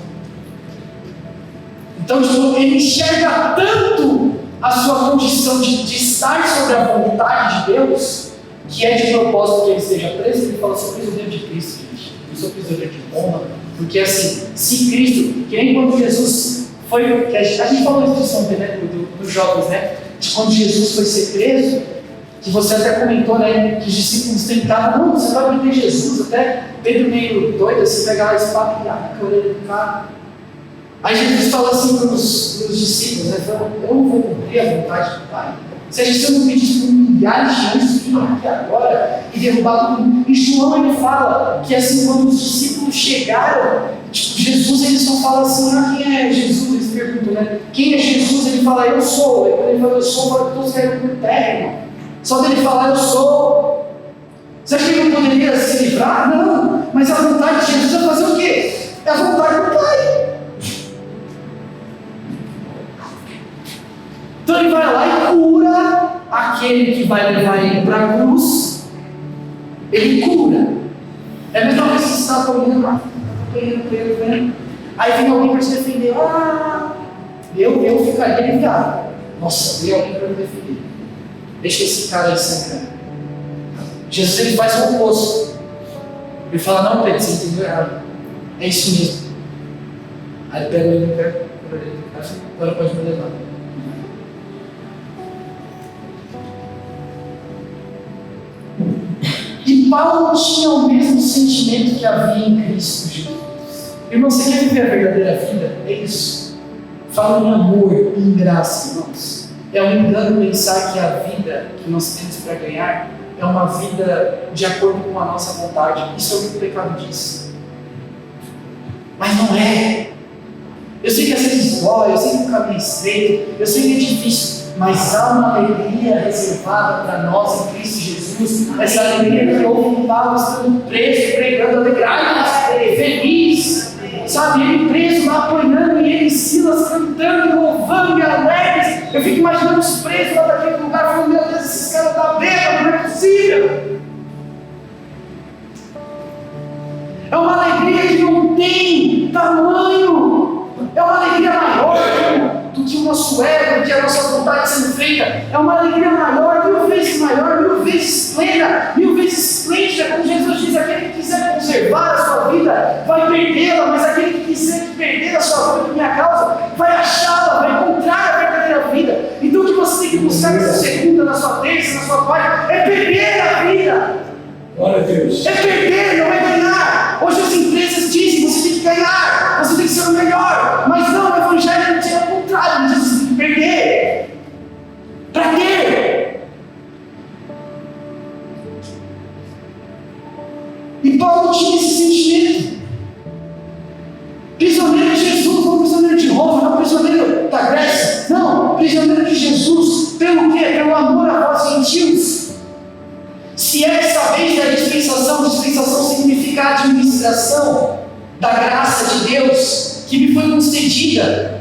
Então, ele enxerga tanto a sua condição de estar sobre a vontade de Deus, que é de propósito que ele esteja preso. Ele fala, sou prisioneiro de Cristo, gente. Eu sou prisioneiro de Roma, porque assim, se Cristo, que nem quando Jesus foi, que a gente falou isso ontem, né, dos jovens, né, de quando Jesus foi ser preso, que você até comentou, né, que os discípulos tentavam, não, você vai prender Jesus, até Pedro meio doido, assim, pegar a espada e a orelha do cara. Aí Jesus fala assim para os discípulos, né, eu não vou cumprir a vontade do Pai. Se eu não pedisse por milhares de anos, vim aqui agora e derrubar tudo. E João, ele fala que assim, quando os discípulos chegaram, Jesus, eles só falam assim, quem é Jesus? Eles perguntam, né? Quem é Jesus? Ele fala, eu sou. Aí quando ele fala, eu sou, fala, todos caíram por terra, irmão. Só dele falar, eu sou. Você acha que ele não poderia se livrar? Não. Mas a vontade de Jesus é fazer o quê? É a vontade do Pai. Então ele vai lá e cura aquele que vai levar ele para a cruz. Ele cura. É a mesma coisa que você está apanhando, aí vem alguém para te defender. Eu ficaria ligado. Nossa, veio alguém para me defender. Deixa esse cara aí sangrando. Jesus, ele faz o oposto. Ele fala, não, Pedro, você entendeu errado. É isso mesmo. Aí ele pega ele no pé, agora pode me levar. E Paulo tinha o mesmo sentimento que havia em Cristo Jesus. Irmão, você quer viver a verdadeira vida? É isso. Fala em amor, em graça, irmãos. É um engano pensar que a vida que nós temos para ganhar é uma vida de acordo com a nossa vontade. Isso é o que o pecado diz. Mas não é. Eu sei que às vezes dói, eu sei que o caminho é estreito, eu sei que é difícil, mas há uma alegria reservada para nós em Cristo Jesus. Essa alegria que houve Paulo estando preso, pregando, alegrai-vos, feliz, sabe? Ele preso lá apanhando e ele e Silas cantando, louvando e alegres. Eu fico imaginando os presos lá daquele lugar, falando, meu Deus, esses caras estão bêbados, não é possível. É uma alegria que não tem tamanho. É uma alegria maior do que o nosso ego, do que a nossa vontade sendo feita. É uma alegria maior, mil vezes plena, mil vezes esplêndida. Como Jesus diz, aquele que quiser conservar a sua vida vai perdê-la, mas aquele que quiser perder a sua vida por minha causa vai achá-la, vai encontrar a verdadeira vida. Então o que você tem que buscar nessa segunda, na sua terça, na sua Glória a Deus. É perder, não é ganhar. Hoje as empresas dizem que você tem que ganhar, você tem que ser o melhor. Mas não, o Evangelho não é o contrário, ele diz que você tem que perder para ter. E Paulo tinha esse sentimento. Prisioneiro de Jesus, não prisioneiro de Roma, não prisioneiro da Grécia, não, prisioneiro de Jesus, pelo quê? Pelo amor a vós gentios. Se essa vez da dispensação significa a administração da graça de Deus que me foi concedida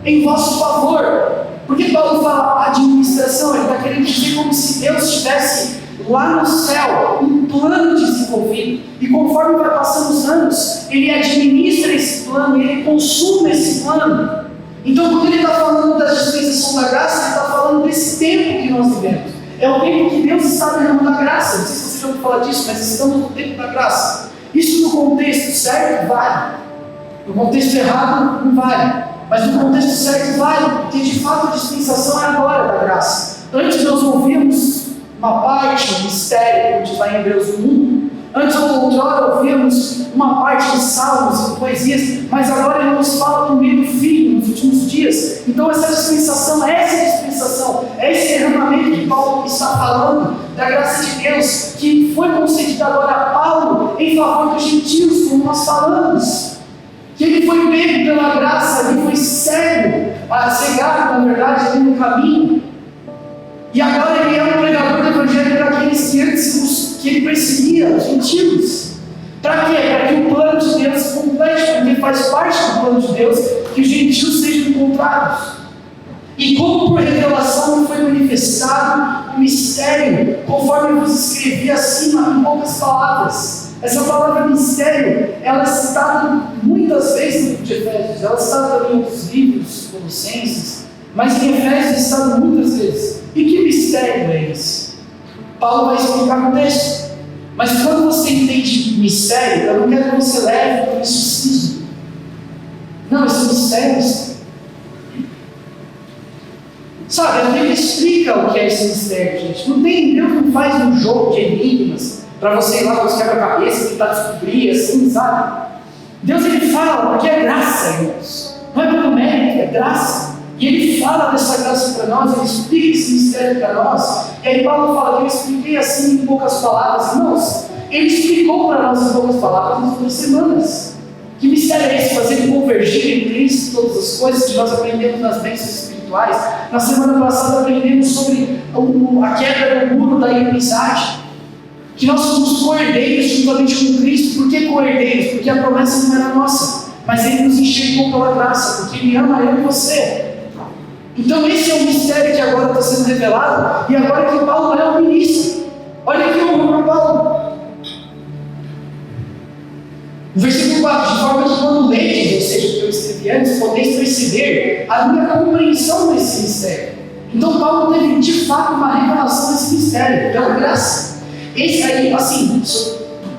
em vosso favor. Porque Paulo fala administração, ele está querendo dizer como se Deus tivesse lá no céu um plano desenvolvido, e conforme vai passando os anos, ele administra esse plano, ele consuma esse plano. Então, quando ele está falando da dispensação da graça, ele está falando desse tempo que nós vivemos. É o tempo que Deus está derramando a graça. Não sei se você já ouviu falar disso, mas estamos no tempo da graça. Isso no contexto certo vale, no contexto errado não vale, mas no contexto certo vale, porque de fato a dispensação é agora da graça. Antes nós ouvíamos uma parte, um mistério, como diz lá em Hebreus 1. Antes ou outrora ouvíamos uma parte de salmos e poesias, mas agora ele nos fala por meio do Filho nos últimos dias. Então essa dispensação, é esse derramamento que Paulo está falando, da graça de Deus, que foi concedida agora a Paulo em favor dos gentios, como nós falamos. Que ele foi pego pela graça, ele foi cegado, na verdade, ali no caminho. E agora ele é um pregador do Evangelho para aqueles que antes que ele perseguia, os gentios. Para quê? Para que o plano de Deus se complete, porque faz parte do plano de Deus que os gentios sejam encontrados. E como por revelação foi manifestado o mistério, conforme eu vos escrevi acima em poucas palavras. Essa palavra mistério, ela é citada muitas vezes no livro de Efésios, ela é citada também em outros livros, Colossenses, mas em Efésios é citada muitas vezes. E que mistério é esse? Paulo vai explicar no texto. Mas quando você entende mistério, eu não quero que você leve para o misticismo. Não, esse mistério. Sabe, a Bíblia explica o que é esse mistério, gente. Não tem, Deus não faz um jogo de enigmas para você ir lá com os quebra-cabeças tentar descobrir, assim, sabe? Deus, ele fala, porque é graça, irmãos. Não é pelo mérito, é graça. E ele fala dessa graça para nós, ele explica esse mistério para nós. E aí Paulo fala que eu expliquei assim em poucas palavras. Irmãos, ele explicou para nós em poucas palavras nas 2 semanas. Que mistério é esse? Fazer ele convergir em Cristo todas as coisas que nós aprendemos nas bênçãos espirituais. Na semana passada aprendemos sobre a quebra do muro da inimizade. Que nós somos co-herdeiros juntamente com Cristo. Por que co-herdeiros? Porque a promessa não era nossa, mas ele nos enxergou pela graça, porque ele ama eu e você. Então esse é o mistério que agora está sendo revelado, e agora que Paulo é o ministro. Olha aqui o para Paulo. O versículo 4, de forma que quando ledes, ou seja, que eu escrevi antes, podeis perceber a minha compreensão desse mistério. Então Paulo teve de fato uma revelação desse mistério, pela graça. Esse aí, assim,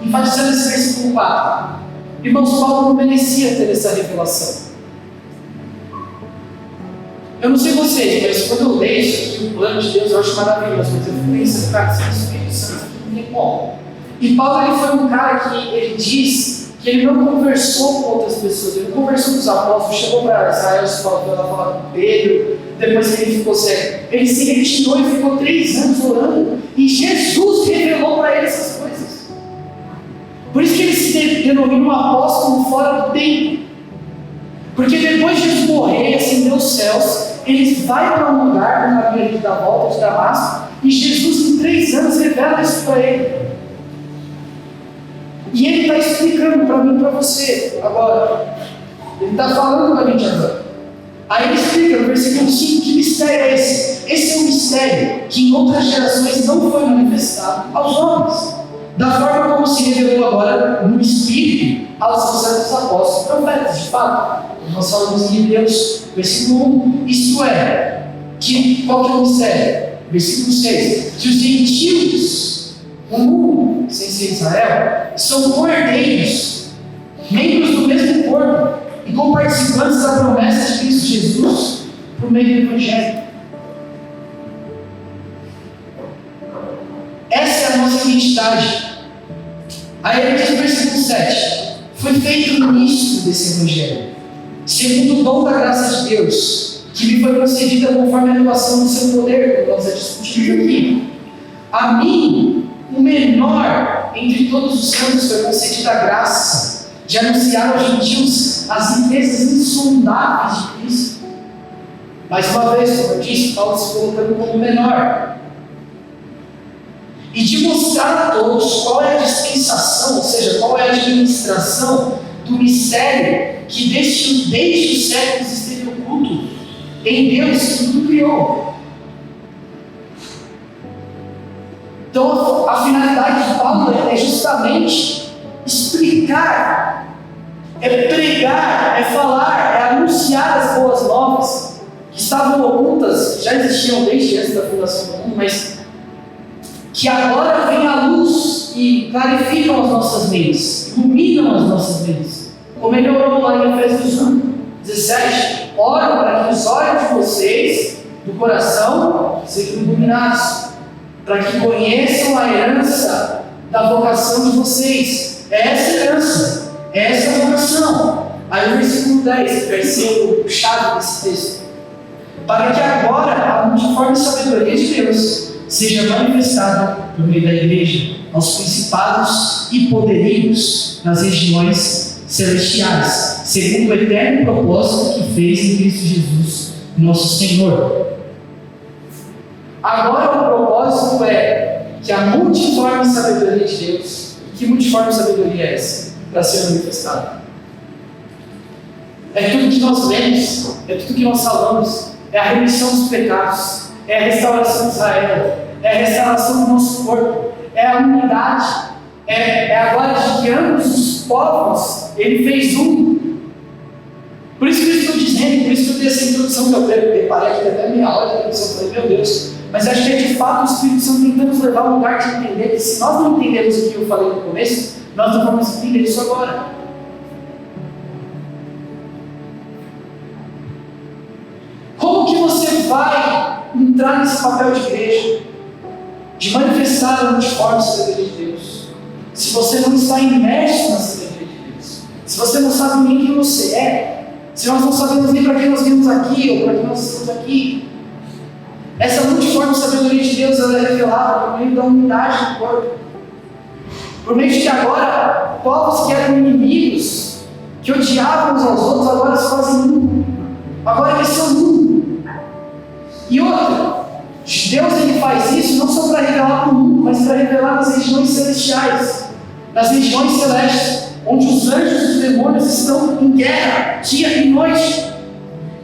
enfatizando esse versículo 4. Irmãos, Paulo não merecia ter essa revelação. Eu não sei vocês, mas quando eu leio isso aqui, o plano de Deus, eu acho maravilhoso. Mas eu fico pensando, cara, que esse Espírito Santo não tem como. E Paulo, ele foi um cara que ele diz que ele não conversou com outras pessoas, ele não conversou com os apóstolos, chegou para Israel, falar com Pedro, depois que ele ficou cego. Ele se retirou e ficou 3 anos orando, e Jesus revelou para ele essas coisas. Por isso que ele se denomina um apóstolo fora do tempo. Porque depois de Jesus morrer e ascender aos céus, ele vai para um lugar, no caminho da volta de Damasco, e Jesus em 3 anos revela isso para ele. E ele está explicando para mim e para você agora. Ele está falando para a gente agora. Aí ele explica no versículo 5, que mistério é esse? Esse é um mistério que em outras gerações não foi manifestado aos homens, da forma como se revelou agora no Espírito aos santos apóstolos e profetas. De fato, nós falamos em Hebreus, versículo 1, isto é, qual que é o mistério? Versículo 6, que os gentios, o mundo, sem ser Israel, são co-herdeiros, membros do mesmo corpo, e co-participantes da promessa de Cristo Jesus, por meio do Evangelho. Essa é a nossa identidade. Aí ele diz no versículo 7: foi feito no início desse evangelho, segundo o dom da graça de Deus, que me foi concedida conforme a revelação do seu poder, como nós já discutimos aqui. A mim, o menor entre todos os santos, foi concedida a graça de anunciar aos gentios as riquezas insondáveis de Cristo. Mais uma vez, como eu disse, Paulo se colocando como menor. E de mostrar a todos qual é a dispensação, ou seja, qual é a administração do mistério que desde os séculos esteve oculto em Deus que tudo criou. Então, a finalidade de Paulo é justamente explicar, é pregar, é falar, é anunciar as boas novas que estavam ocultas, que já existiam desde antes da fundação do mundo, mas que agora vêm à luz e clarificam as nossas mentes, iluminam as nossas mentes. Como ele orou lá em Efésios 1:17, oro para que os olhos de vocês, do coração, sejam iluminados, para que conheçam a herança da vocação de vocês. É essa herança, é essa vocação. Aí o versículo 10, versículo chave desse texto. Para que agora a multiforme sabedoria de Deus seja manifestada por meio da igreja aos principados e poderidos nas regiões celestiais, segundo o eterno propósito que fez em Cristo Jesus, nosso Senhor. Agora o propósito é que a multiforme sabedoria de Deus, que multiforme sabedoria é essa? Para ser manifestada. É tudo que nós vemos, é tudo que nós falamos, é a remissão dos pecados, é a restauração de Israel, é a restauração do nosso corpo, é a unidade, é agora de que ambos os povos Ele fez um. Por isso que eu estou dizendo, por isso que eu dei essa introdução que eu preparei aqui até meia hora de introdução, eu falei, meu Deus, mas acho que é de fato o Espírito Santo tentando nos levar a um lugar de entender que se nós não entendemos o que eu falei no começo, nós não vamos entender isso agora. Como que você vai entrar nesse papel de igreja, de manifestar a multiforme sabedoria de Deus, se você não está imerso na sabedoria de Deus, se você não sabe nem quem você é, se nós não sabemos nem para que nós viemos aqui ou para que nós estamos aqui? Essa multiforme sabedoria de Deus ela é revelada por meio da unidade do corpo, por meio de que agora povos que eram inimigos, que odiavam uns aos outros, agora se fazem um, agora eles são um. E outra, Deus ele faz isso não só para revelar para o mundo, mas para revelar nas regiões celestiais, nas regiões celestes, onde os anjos e os demônios estão em guerra, dia e noite.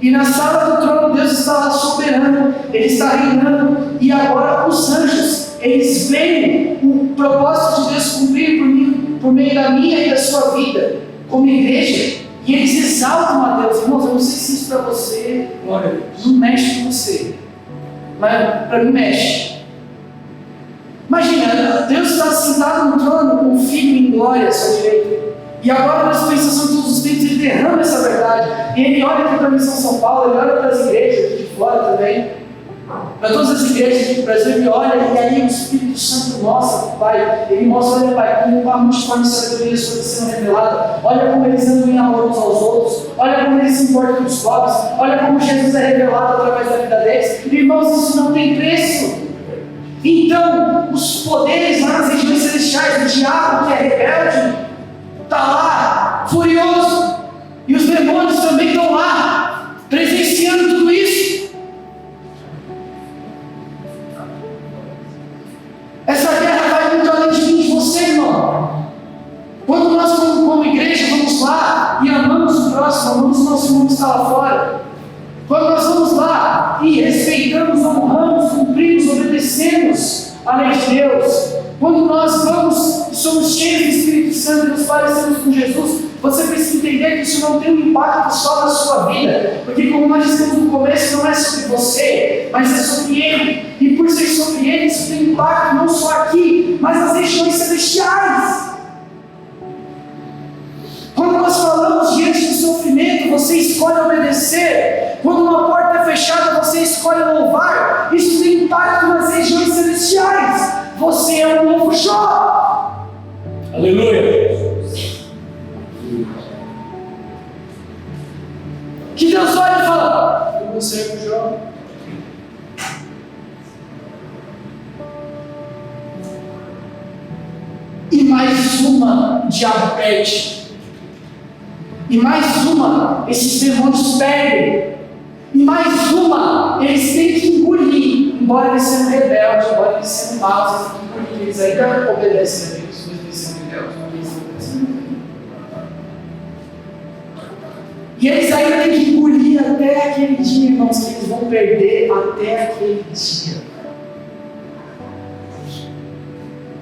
E na sala do trono Deus está lá soberano, Ele está reinando, e agora os anjos, eles veem o propósito de Deus cumprir por meio da minha e da sua vida, como igreja, e eles exaltam a Deus. Irmãos, eu não sei se isso para você, olha, não mexe com você, mas para mim mexe. Imagina, Deus está sentado no trono com o Filho em glória à sua direita. E agora, na dispensação de todos os tempos, Ele derrama essa verdade. E Ele olha aqui para a Missão São Paulo, Ele olha para as igrejas aqui de fora também, para todas as igrejas aqui do Brasil, Ele olha e aí o Espírito Santo mostra, Pai. Ele mostra, olha, Pai, como a multiforme sabedoria sua sendo revelada. Olha como eles andam em amor uns aos outros. Olha como eles se importam com os pobres. Olha como Jesus é revelado através da vida deles. Irmãos, isso não tem preço. Então, os poderes lá nas regiões celestiais, o diabo que é rebelde, está lá, furioso, e os demônios também estão lá, presenciando tudo isso. Essa guerra vai muito além de mim e de você, irmão. Quando nós, como igreja, vamos lá e amamos o próximo, amamos o nosso irmão que está lá fora, quando nós vamos lá e respeitamos, honramos, cumprimos, obedecemos a lei de Deus, quando nós vamos e somos cheios do Espírito Santo e nos parecemos com Jesus, você precisa entender que isso não tem um impacto só na sua vida, porque como nós dissemos no começo, não é sobre você, mas é sobre Ele, e por ser sobre Ele, isso tem impacto não só aqui, mas nas regiões celestiais. Quando nós falamos diante do sofrimento, você escolhe obedecer. Quando uma porta é fechada, você escolhe louvar. Isso tem impacto nas regiões celestiais. Você é um novo Jó. Aleluia. Que Deus olha e fala: eu você é um jovem. E mais uma, o diabo perde. E mais uma, esses demônios perdem. E mais uma, eles têm que engolir. Embora eles sejam rebeldes, embora eles sejam maus, eles têm que engolir. Eles ainda obedecem a Deus, mesmo eles sendo rebeldes, eles obedecem a Deus. E eles ainda têm que engolir até aquele dia, irmãos, que eles vão perder até aquele dia.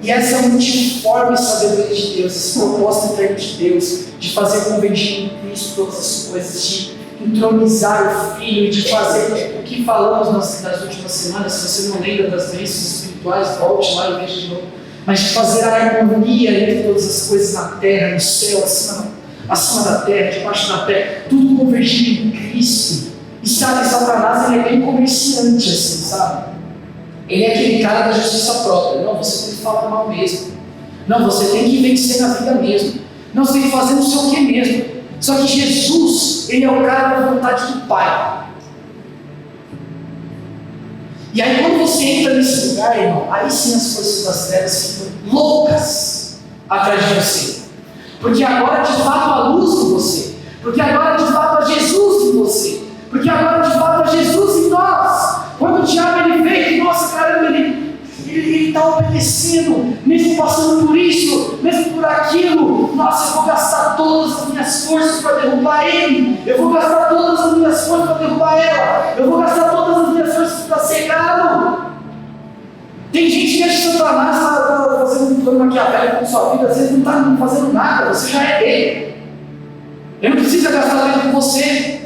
E essa multiforme sabedoria de Deus, esse propósito eterno de Deus, de fazer convergir em Cristo todas as coisas, de entronizar o Filho, de fazer o que falamos nas últimas semanas. Se você não lembra das bênçãos espirituais, volte lá e veja de novo. Mas de fazer a harmonia entre todas as coisas na terra, no céu, acima da terra, debaixo da terra, tudo convergir em Cristo. E sabe, Satanás ele é bem comerciante assim, sabe? Ele é aquele cara da justiça própria. Não, você tem que falar mal mesmo. Não, você tem que vencer na vida mesmo. Não, você tem que fazer não sei o que mesmo. Só que Jesus, ele é o cara da vontade do Pai. E aí quando você entra nesse lugar, irmão, aí sim as forças das trevas ficam loucas atrás de você. Porque agora de fato há luz em você. Porque agora de fato há Jesus em você. Porque agora de fato há Jesus em nós. Quando o diabo ele vê que, nossa, caramba, ele está obedecendo, mesmo passando por isso, mesmo por aquilo, nossa, eu vou gastar todas as minhas forças para derrubar ele, eu vou gastar todas as minhas forças para derrubar ela, eu vou gastar todas as minhas forças para cegá-lo. Tem gente que acha que Satanás está fazendo um plano maquiavélico com sua vida, às vezes não está fazendo nada, você já é dele. Ele não precisa gastar tempo com você.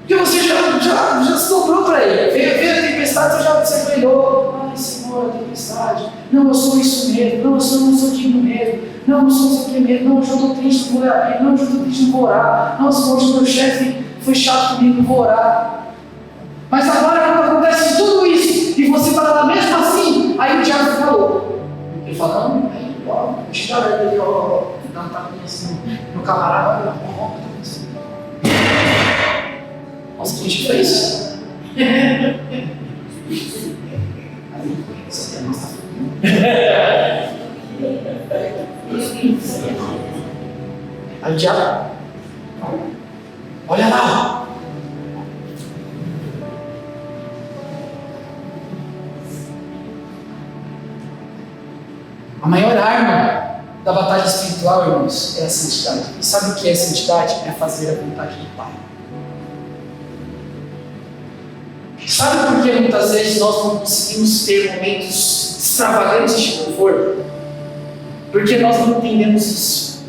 Porque você já se dobrou para ele. Veio a tempestade, você já se ajoelhou. Ai, Senhor, a tempestade. Não, eu sou isso mesmo. Não, eu não sou digno mesmo. Não, eu não sou isso aqui mesmo. Não, hoje eu estou triste, não vou abrir. Não, hoje eu estou triste, não vou orar. Não, Senhor, hoje o meu chefe foi chato comigo, não vou orar. Mas agora, quando acontece tudo isso, e você está lá mesmo assim, aí o diabo fica louco. Ele fala: não, aí, ó, deixa eu dar ali, ó, dá um tapinha assim no camarada, ó. Nossa, que a gente fez? Aí o diabo, olha lá. A maior arma da batalha espiritual, irmãos, é a santidade. E sabe o que é santidade? É fazer a vontade do Pai. Sabe por que muitas vezes nós não conseguimos ter momentos extravagantes de louvor? Porque nós não entendemos isso.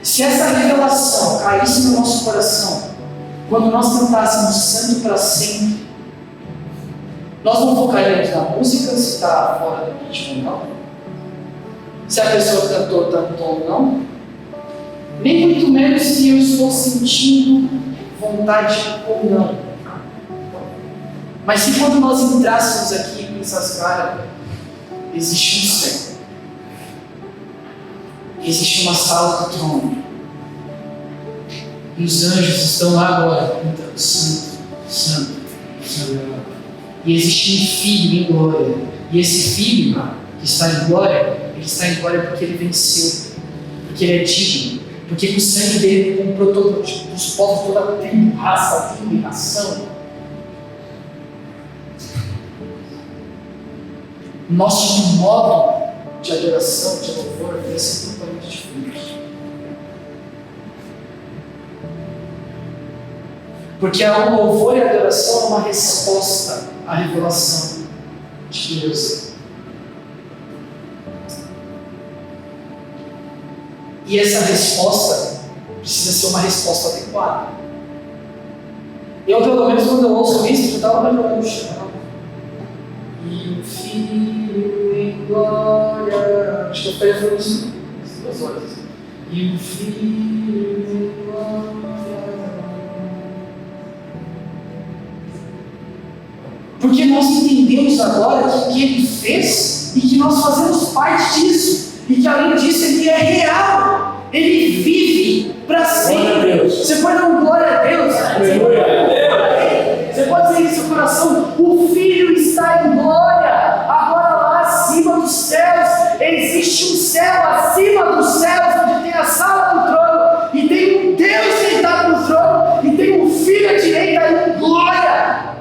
Se essa revelação caísse no nosso coração, quando nós cantássemos Santo para sempre, nós não focaríamos na música, se está fora do ritmo ou não, se a pessoa cantou ou não, nem muito menos se eu estou sentindo vontade ou não. Mas se quando nós entrássemos aqui em Sascara, existe um céu, existe uma sala do trono, e os anjos estão lá agora cantando Santo, Santo, Santo. E existe um filho em glória, e esse filho que está em glória, ele está em glória porque ele venceu, porque ele é digno. Porque com o sangue dele comprou todos os povos, toda a tribo, raça, língua e nação. Nosso modo de adoração, de louvor, deve ser totalmente diferente. Porque o louvor e a adoração é uma resposta à revelação de Deus. E essa resposta precisa ser uma resposta adequada. Eu, pelo menos, quando eu ouço isso, eu estava lembrando do chão. E o Filho em glória. Acho que eu falei foi isso. 2 horas. E o Filho em glória. Porque nós entendemos agora que Ele fez e que nós fazemos parte disso. E que além disso Ele é real. Ele vive para sempre. Você pode dar um glória a Deus. Você pode dizer em seu coração: o Filho está em glória. Agora lá acima dos céus, existe um céu acima dos céus, onde tem a sala do trono, e tem um Deus sentado no trono, e tem um Filho à direita em glória.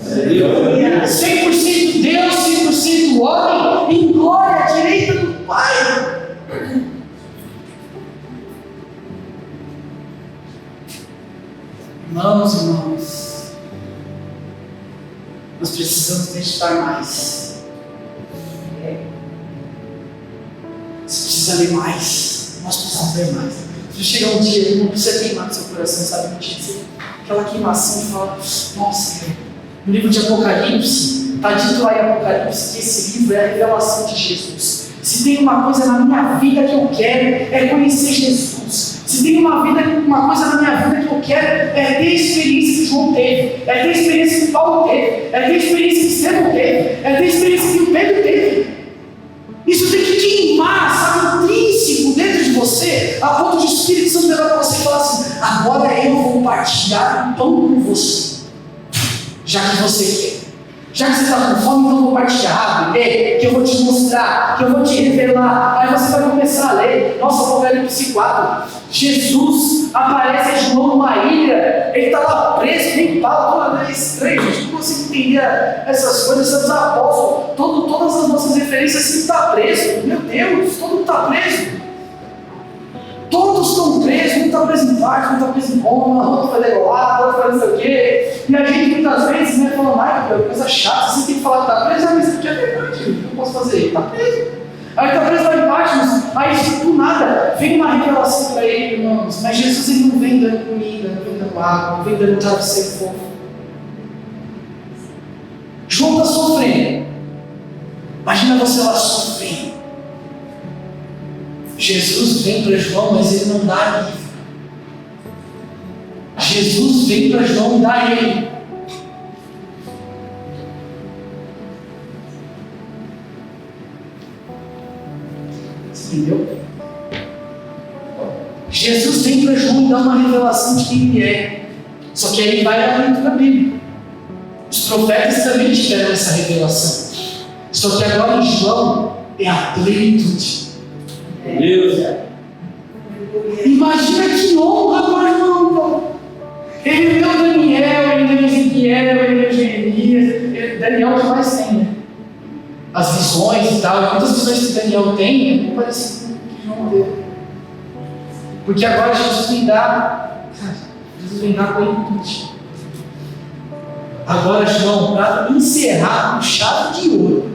100% Deus, 100% homem, em glória à direita do Pai. Irmãos, nós precisamos meditar mais. Você precisa ler mais. Nós precisamos ler mais. Se chegar um dia, não precisa queimar no seu coração, sabe? Não dizer aquela queimação e falar: nossa, no livro de Apocalipse, está dito lá em Apocalipse que esse livro é a revelação de Jesus. Se tem uma coisa na minha vida que eu quero, é conhecer Jesus. Se tem uma coisa na minha vida que eu quero, é ter a experiência que João teve, é ter a experiência que Paulo teve, é ter a experiência que Estevão teve, é ter a experiência que o Pedro teve. Isso tem que queimar, sabe, intrínseco dentro de você, a ponto de o Espírito Santo levar para você e falar assim: agora eu vou partilhar o pão com você, já que você quer. Já que você está com fome, então eu vou partilhar, ler, que eu vou te mostrar, que eu vou te revelar. Aí você vai começar a ler. Nossa, Apocalipse 4. Jesus aparece a João numa ilha, ele está lá preso, nem Paulo, toda vez estranho. A gente não consegue entender essas coisas, somos apóstolos. Todas as nossas referências, assim, está preso. Meu Deus, todo mundo está preso. Todos estão presos, um está preso em parte, um está preso em Roma, outro foi legolado, outro foi não sei o quê. E a gente muitas vezes, né, falando: ai, meu, coisa chata, você tem que falar que está preso, mas isso aqui é verdade, o que eu posso fazer? Está preso. Aí está preso lá em Patmos, aí do nada vem uma revelação para ele, irmãos. Mas Jesus, ele não vem dando comida, não vem dando água, não vem dando travesseiro fofo. João está sofrendo. Imagina você lá sofrendo. Jesus vem para João, mas ele não dá alívio. Jesus vem para João dar ele. Você entendeu? Jesus vem para João e dá uma revelação de quem ele é. Só que aí ele vai lá dentro da Bíblia. Os profetas também tiveram essa revelação. Só que agora em João é a plenitude. Deus. Imagina que honra para João. Ele leu Daniel, ele leu Ezequiel, ele leu Jeremias. Daniel é o que mais tem, né? As visões e tal. Quantas visões que Daniel tem, é muito parecido com o que João deu. Porque agora Jesus vem dar plenitude. Agora, João, para encerrar com chave de ouro,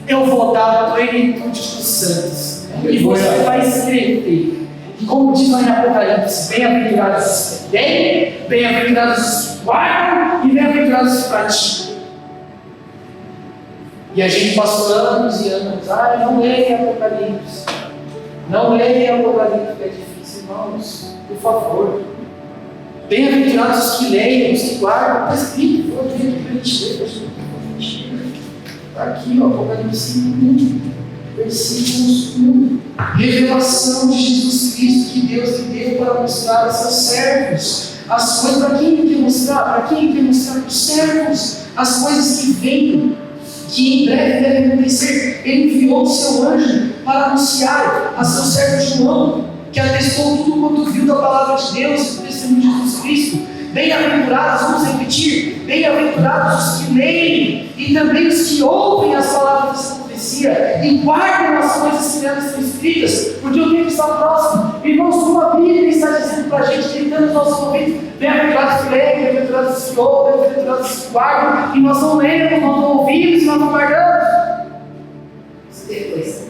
eu vou dar a plenitude dos santos. E você vai escrever. E como diz lá em Apocalipse: bem-aventurados os que têm, bem-aventurados os que guardam e bem-aventurados os que praticam. E a gente passou anos e anos: não leia Apocalipse. Não leia Apocalipse, é difícil, irmãos. Por favor. Bem-aventurados os que leiam, os que guardam. Está escrito, vou ver aqui para a gente ler. Está aqui, Apocalipse 1, versículos 1. Revelação de Jesus Cristo que Deus lhe deu para mostrar a seus servos. As coisas, para quem ele quer mostrar? Para quem ele quer mostrar? Para os servos. As coisas que vêm, que em breve devem acontecer. Ele enviou o seu anjo para anunciar a seu servo João, que atestou tudo quanto viu da palavra de Deus, do testemunho de Jesus Cristo. Bem-aventurados, vamos repetir: bem-aventurados os que leem e também os que ouvem as palavras dessa profecia e guardam as coisas que nelas estão escritas, porque o tempo está próximo. Irmãos, como a Bíblia está dizendo para a gente, gritando nos nossos ouvidos: bem-aventurados que leem, bem-aventurados os que ouvem, bem-aventurados os que guardam, e nós não lemos, nós não ouvimos, nós não guardamos. Depois.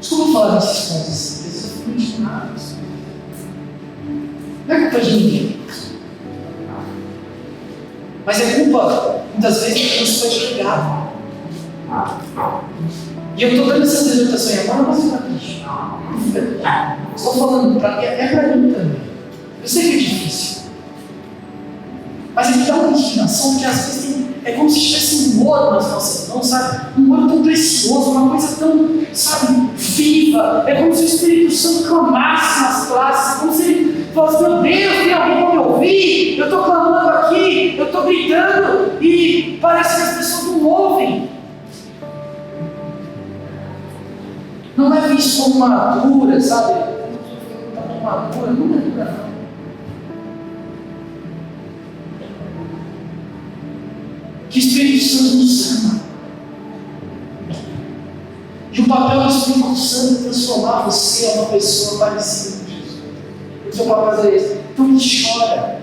Desculpa falar dessas coisas, eu fico indignado. Não é culpa de ninguém, mas é culpa, muitas vezes, de quem foi desligado. E eu estou dando essa exortação agora, mas não é bicho. Estou falando, é para mim também. Eu sei que é difícil. Mas ele dá uma indignação que às vezes é como se tivesse um ouro nas nossas mãos, sabe? Um ouro tão precioso, uma coisa tão, sabe, viva. É como se o Espírito Santo clamasse nas classes, é como se ele falasse: meu Deus, tem alguém para me ouvir? Eu estou clamando aqui, eu estou gritando e parece que as pessoas não ouvem. Não leve isso como uma madura, sabe? Não é madura, não. Que o Espírito Santo nos ama. E o papel do Espírito Santo é transformar você em uma pessoa parecida com Jesus. O seu papel é esse. Então ele chora.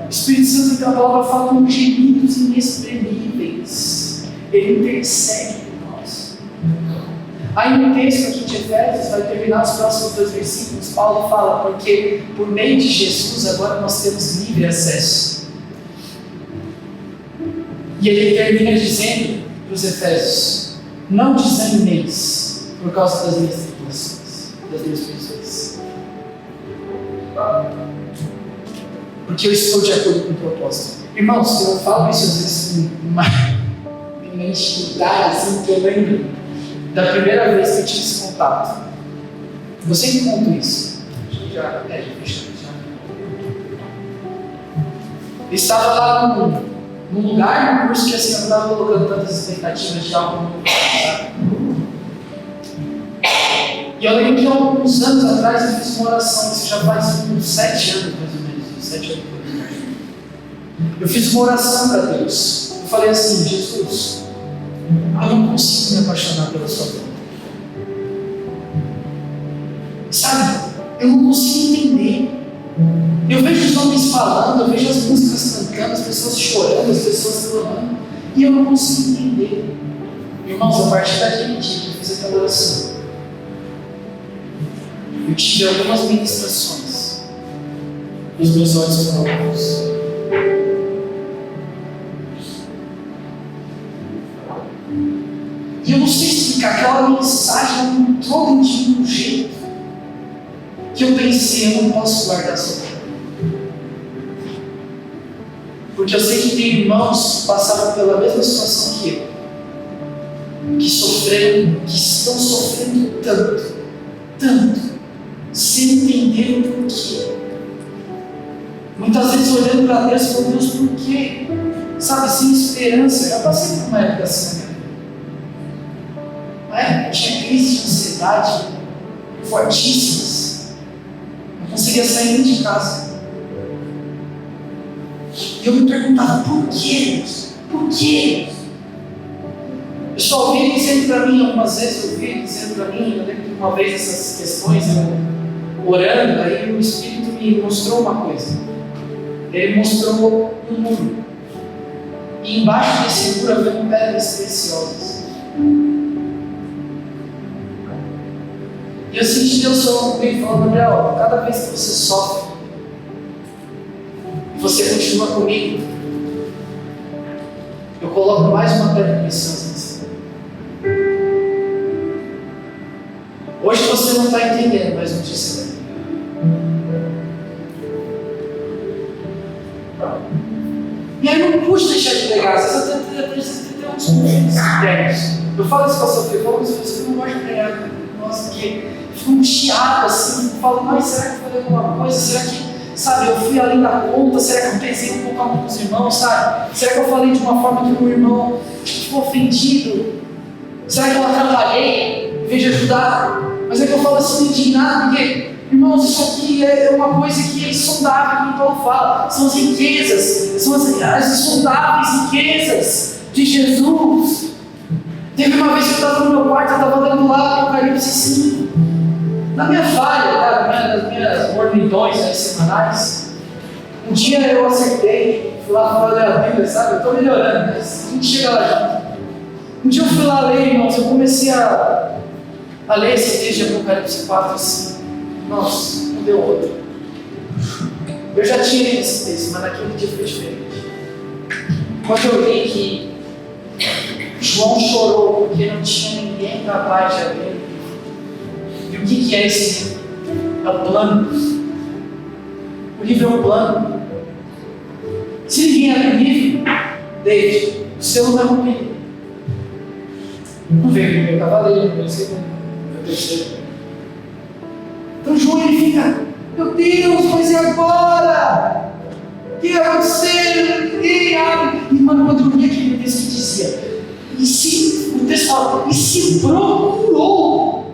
O Espírito Santo, a palavra fala, com gemidos inexprimíveis. Ele intercede por nós. Aí no texto aqui de Efésios, vai terminar os próximos 2 versículos, Paulo fala: porque por meio de Jesus agora nós temos livre acesso. E ele termina dizendo para os Efésios: não desanimeis por causa das minhas tribulações, das minhas prisões, porque eu estou de acordo com o propósito. Irmãos, eu falo isso às vezes em mente lugar, assim, que eu lembro da primeira vez que eu tive esse contato. Eu sempre conto isso. Já. Eu estava lá num lugar, num curso que assim, eu não estava colocando tantas expectativas de algo muito, sabe? E eu lembro que há alguns anos atrás eu fiz uma oração, isso já faz uns 7 anos mais ou menos, 7 anos mais ou menos. Eu fiz uma oração para Deus. Eu falei assim: Jesus, eu não consigo me apaixonar pela sua vida. Sabe, eu não consigo entender. Eu vejo os homens falando, eu vejo as músicas cantando, as pessoas chorando, as pessoas clamando, e eu não consigo entender. Irmãos, a partir daquele dia que eu fiz aquela oração, eu tive algumas ministrações, e os meus olhos foram abertos. E eu não sei explicar, aquela mensagem entrou de um jeito que eu pensei: eu não posso guardar só para mim. Porque eu sei que tem irmãos que passaram pela mesma situação que eu, que sofreram, que estão sofrendo tanto, sem entender o porquê. Muitas vezes olhando para Deus e falando: Deus, por quê? Sabe, sem esperança. Eu já passei por uma época assim, eu tinha crises de ansiedade fortíssimas. Não conseguia sair nem de casa. E eu me perguntava: por quê? Por quê? Eu só ouvi dizendo para mim, algumas vezes eu lembro que uma vez essas questões, orando, aí o Espírito me mostrou uma coisa. Ele mostrou um muro. E embaixo desse muro havia pedras preciosas. E eu senti Deus falando comigo, falando: Gabriel, cada vez que você sofre, e você continua comigo, eu coloco mais uma pedra preciosa em você. Hoje você não está entendendo, mas um dia você vai entender. E aí eu não pude deixar de pregar, às vezes eu preciso ter uns conflitos internos. Eu falo isso com a Sofia, eu falo isso com você, eu não gosto de pregar. Nossa, porque fico angustiado assim, falo: mas será que eu falei alguma coisa? Será que, sabe, eu fui além da conta? Será que eu pesei um pouco a mão dos irmãos, sabe? Será que eu falei de uma forma que o meu irmão ficou ofendido? Será que eu atrapalhei em vez de ajudar? Mas é que eu falo assim indignado, porque, irmãos, isso aqui é uma coisa que é insondável, como Paulo fala. São as riquezas, são as insondáveis riquezas de Jesus. Teve uma vez que eu estava no meu quarto, eu estava dando lá o Apocalipse 5. Na minha falha, nas minhas mornidões semanais, um dia eu acertei, fui lá para ler a Bíblia, sabe? Eu estou melhorando, mas a gente chega lá junto. Um dia eu fui lá ler, irmãos, eu comecei a ler esse texto de Apocalipse 4 assim. Nossa, não deu outro. Eu já tinha lido esse texto, mas naquele dia foi diferente. Quando eu li que João chorou porque não tinha ninguém capaz de abrir. E o que é esse? É o plano. O livro é um plano. Se ninguém abre o livro, David, o selo vai romper. Não veio o primeiro cavaleiro, não veio o segundo, não veio o terceiro. Então João ele fica, meu Deus, mas e agora? O que vai acontecer? Ninguém abre. E mano, quando eu li aquele texto que dizia, o texto fala, e se procurou.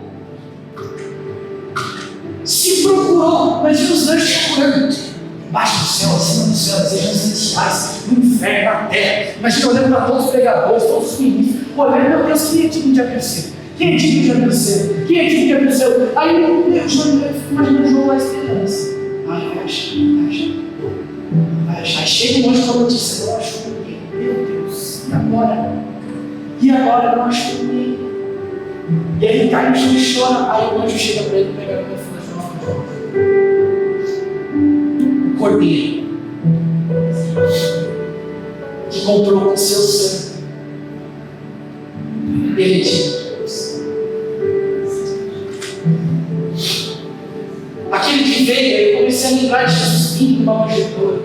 Se procurou, mas os anjos procurando. Embaixo do céu, acima do céu, desejos celestiais, no inferno, na terra. Imagina olhando para todos os pregadores, todos os ministros, olhando, meu Deus, quem é digno de abrir o céu? Quem é digno de abrir o céu? Quem é digno de abrir o céu? Aí eu fico imaginando o João lá esperança. Vai achar. Aí chega um anjo com a notícia, não achou ninguém. Meu Deus, e agora? E agora? Não achou ninguém. E aí ele cai no chão e chora. Aí o anjo chega para ele, pega no telefone e fala, João. Cordeiro que comprou com seu sangue, ele é digno de Deus. Aquele que veio, eu comecei a lembrar de Jesus vindo numa manjedoura,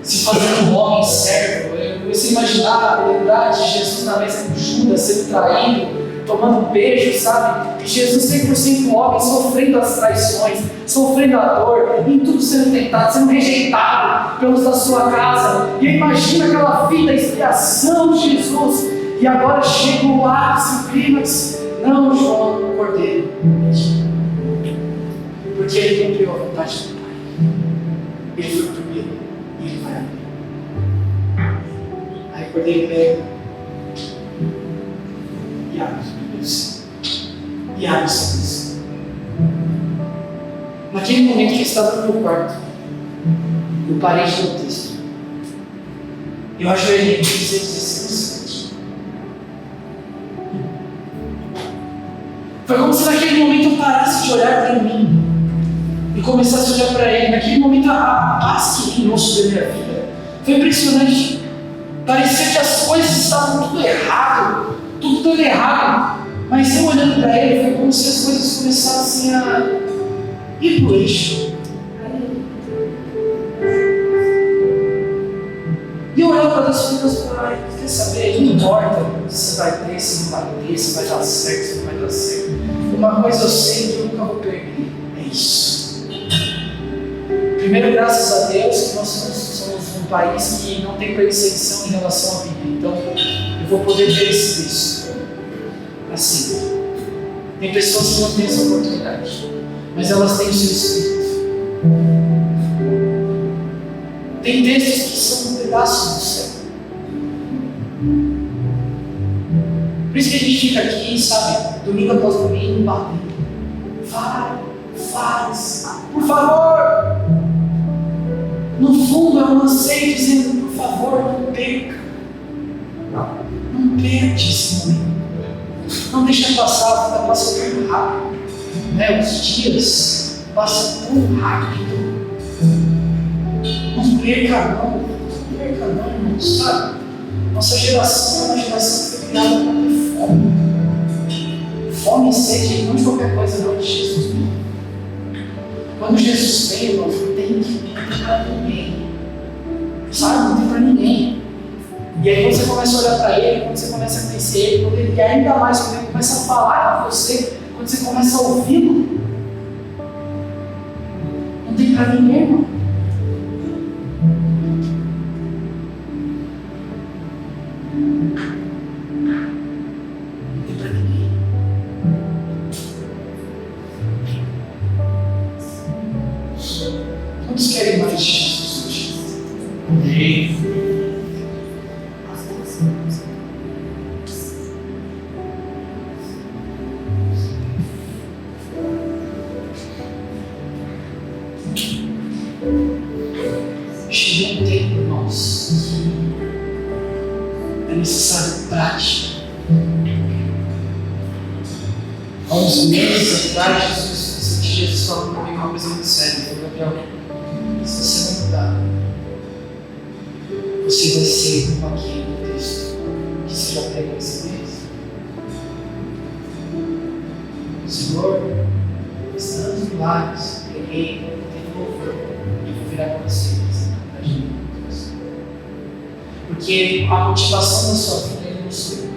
se fazendo um homem servo. Eu comecei a imaginar, lembrar de Jesus na mesa com Judas, sendo traído, tomando um beijo, sabe? E Jesus 100% homem, sofrendo as traições, sofrendo a dor, em tudo sendo tentado, sendo rejeitado pelos da sua casa. E imagina aquela vida, a expiação de Jesus. E agora chega o ápice, o clímax. Não, João, o Cordeiro. Porque ele cumpriu a vontade do Pai. Ele foi o primeiro e ele vai abrir. Aí o Cordeiro pega e abre. E abre o seu. Naquele momento que ele estava no meu quarto, eu parei de ler o texto. Eu ajoelhei e disse: foi como se naquele momento eu parasse de olhar para mim e começasse a olhar para ele. Naquele momento a paz que reinou sobre a minha vida foi impressionante. Parecia que as coisas estavam tudo errado, tudo dando errado. Mas eu olhando para ele, foi como se as coisas começassem a ir para o eixo. E eu olhava para as coisas e falava, quer saber, não importa se vai ter, se não vai ter, se vai dar certo, se não vai dar certo. Uma coisa eu sei que eu nunca vou perder, é isso. Primeiro, graças a Deus, que nós somos um país que não tem perseguição em relação à Bíblia. Então, eu vou poder ter esse texto. Assim, tem pessoas que não têm essa oportunidade, mas elas têm o seu espírito. Tem textos que são pedaços do céu. Por isso que a gente fica aqui, sabe, domingo após domingo, batendo. Faz, por favor. No fundo é um anseio dizendo, por favor, não perca. Não perde esse momento. Não deixa passar, a vida passa tão rápido, né? Os dias passam tão rápido. Não perca não, irmão, sabe? Nossa geração é uma geração que foi criada para ter fome. Fome e sede não de qualquer coisa, não, de Jesus. Quando Jesus veio, irmão, não tem para ninguém. Sabe? Não tem para ninguém. E aí quando você começa a olhar para ele, quando você começa a conhecer ele, quando ele quer ainda mais, quando ele começa a falar com você, quando você começa a ouvi-lo, não tem para ninguém, irmão. Não tem para ninguém. Quantos querem mais de Jesus hoje? Amém. Chegou um tempo, irmãos, que é necessário prática. Há uns meses atrás, Jesus falou comigo uma coisa muito séria. Ele falou, Gabriel, se você não mudar, você vai ser como aquele texto que você já pegou esse mês. Senhor, estamos no lares, peguei, louvor. Eu vou virar para você. Porque a motivação da sua vida é no seu.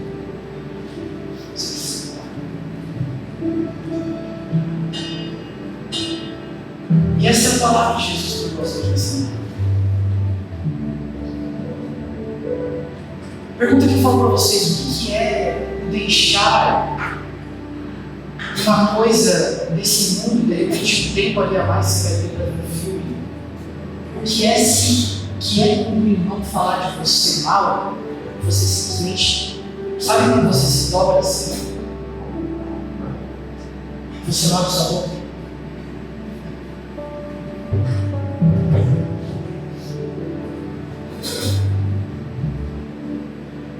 E essa é a palavra de Jesus que eu gosto de ensinar. Pergunta que eu falo para vocês: o que é deixar uma coisa desse mundo, de repente um tempo ali a mais você vai ter para ver um filme? O que é se que é quando o irmão falar de você mal, você simplesmente, sabe quando você se dobra assim? Você lava sua boca.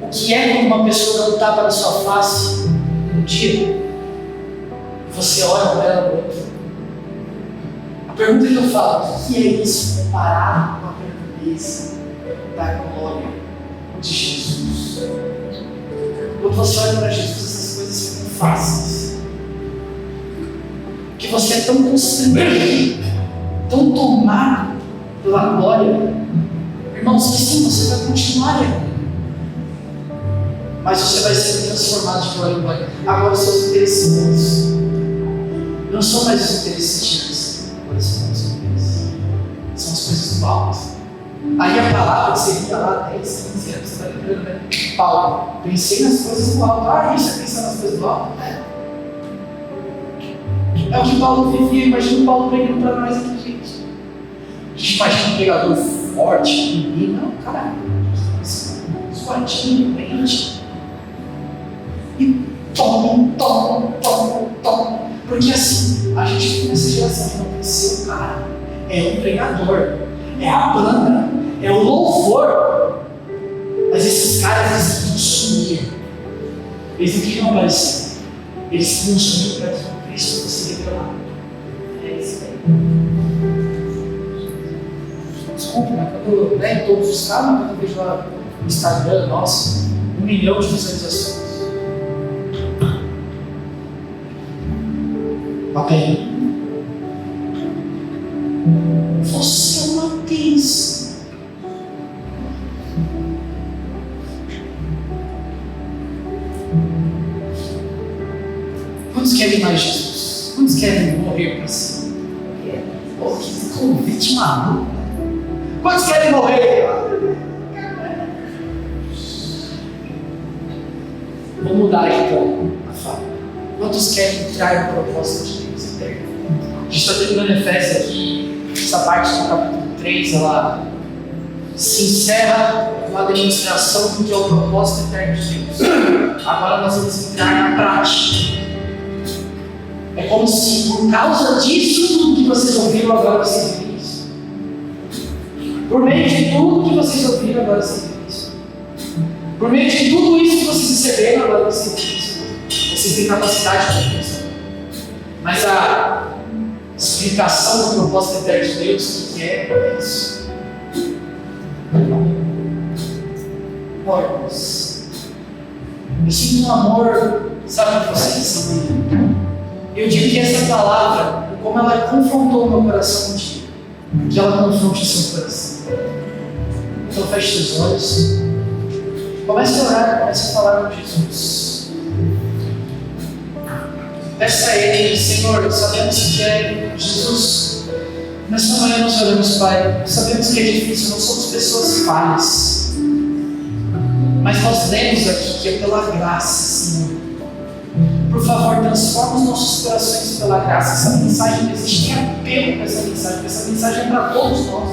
O que é quando uma pessoa dá um tapa na sua face um dia, você olha para ela no outro? A pergunta que eu falo: o que é isso comparado com a grandeza da glória de Jesus? Quando você olha para Jesus, essas coisas ficam fáceis. Porque você é tão constrangido, tão tomado pela glória. Irmãos, que sim, você vai continuar errando, mas você vai ser transformado de glória em glória. Agora os seus interesses não são mais os interesses de agora são os interesses. São as coisas do alto. Aí a palavra que você via lá 10, 15 anos, você está lembrando, né? Paulo, pensei nas coisas do alto. Ah, isso é pensar nas coisas do alto? É o que Paulo vivia. Imagina o Paulo pregando para nós aqui, gente. A gente imagina um pregador forte, menino. Não, cara, fortinho, doente. E toma. Porque assim, a gente tem essa geração que não cresceu, cara. É o pregador, é a banda, é o louvor. Mas esses caras, eles queriam sumir. Eles não queriam aparecer. Eles queriam sumir para que o Cristo fosse revelado. É isso aí. Desculpe, mas quando em todos os casos, quando eu vejo lá no Instagram, nossa, 1 milhão de visualizações. Ok. Você é uma bênção. Quantos querem mais Jesus? Quantos querem morrer para si? Oh, que convite maluco. Quantos querem morrer? Vou mudar aqui a fala. Quantos querem entrar no propósito de Deus eterno? A gente está terminando Efésios aqui, essa parte do capítulo 3, ela se encerra com a demonstração do que é o propósito eterno de Deus. Agora nós vamos entrar na prática. É como se, por causa disso tudo que vocês ouviram, agora vocês vivem isso. Por meio de tudo que vocês ouviram, agora vocês vivem isso. Por meio de tudo isso que vocês receberam, agora vocês vivem isso. Vocês têm capacidade de isso. Mas a explicação do propósito eterno de Deus, que é isso. Irmãos, eu sinto um amor, sabe, de vocês. Eu digo que essa palavra, como ela confrontou o meu coração um dia, que ela confronte o seu coração. Então feche seus olhos. Comece a orar, comece a falar com Jesus. Peça a Ele: Senhor, sabemos que é Jesus. Nessa manhã nós oramos, Pai. Sabemos que é difícil, não somos pessoas falhas. Mas nós lemos aqui que é pela graça, Senhor. Por favor, transforma os nossos corações pela graça. Essa mensagem não existe apelo para essa mensagem, porque essa mensagem é para todos nós.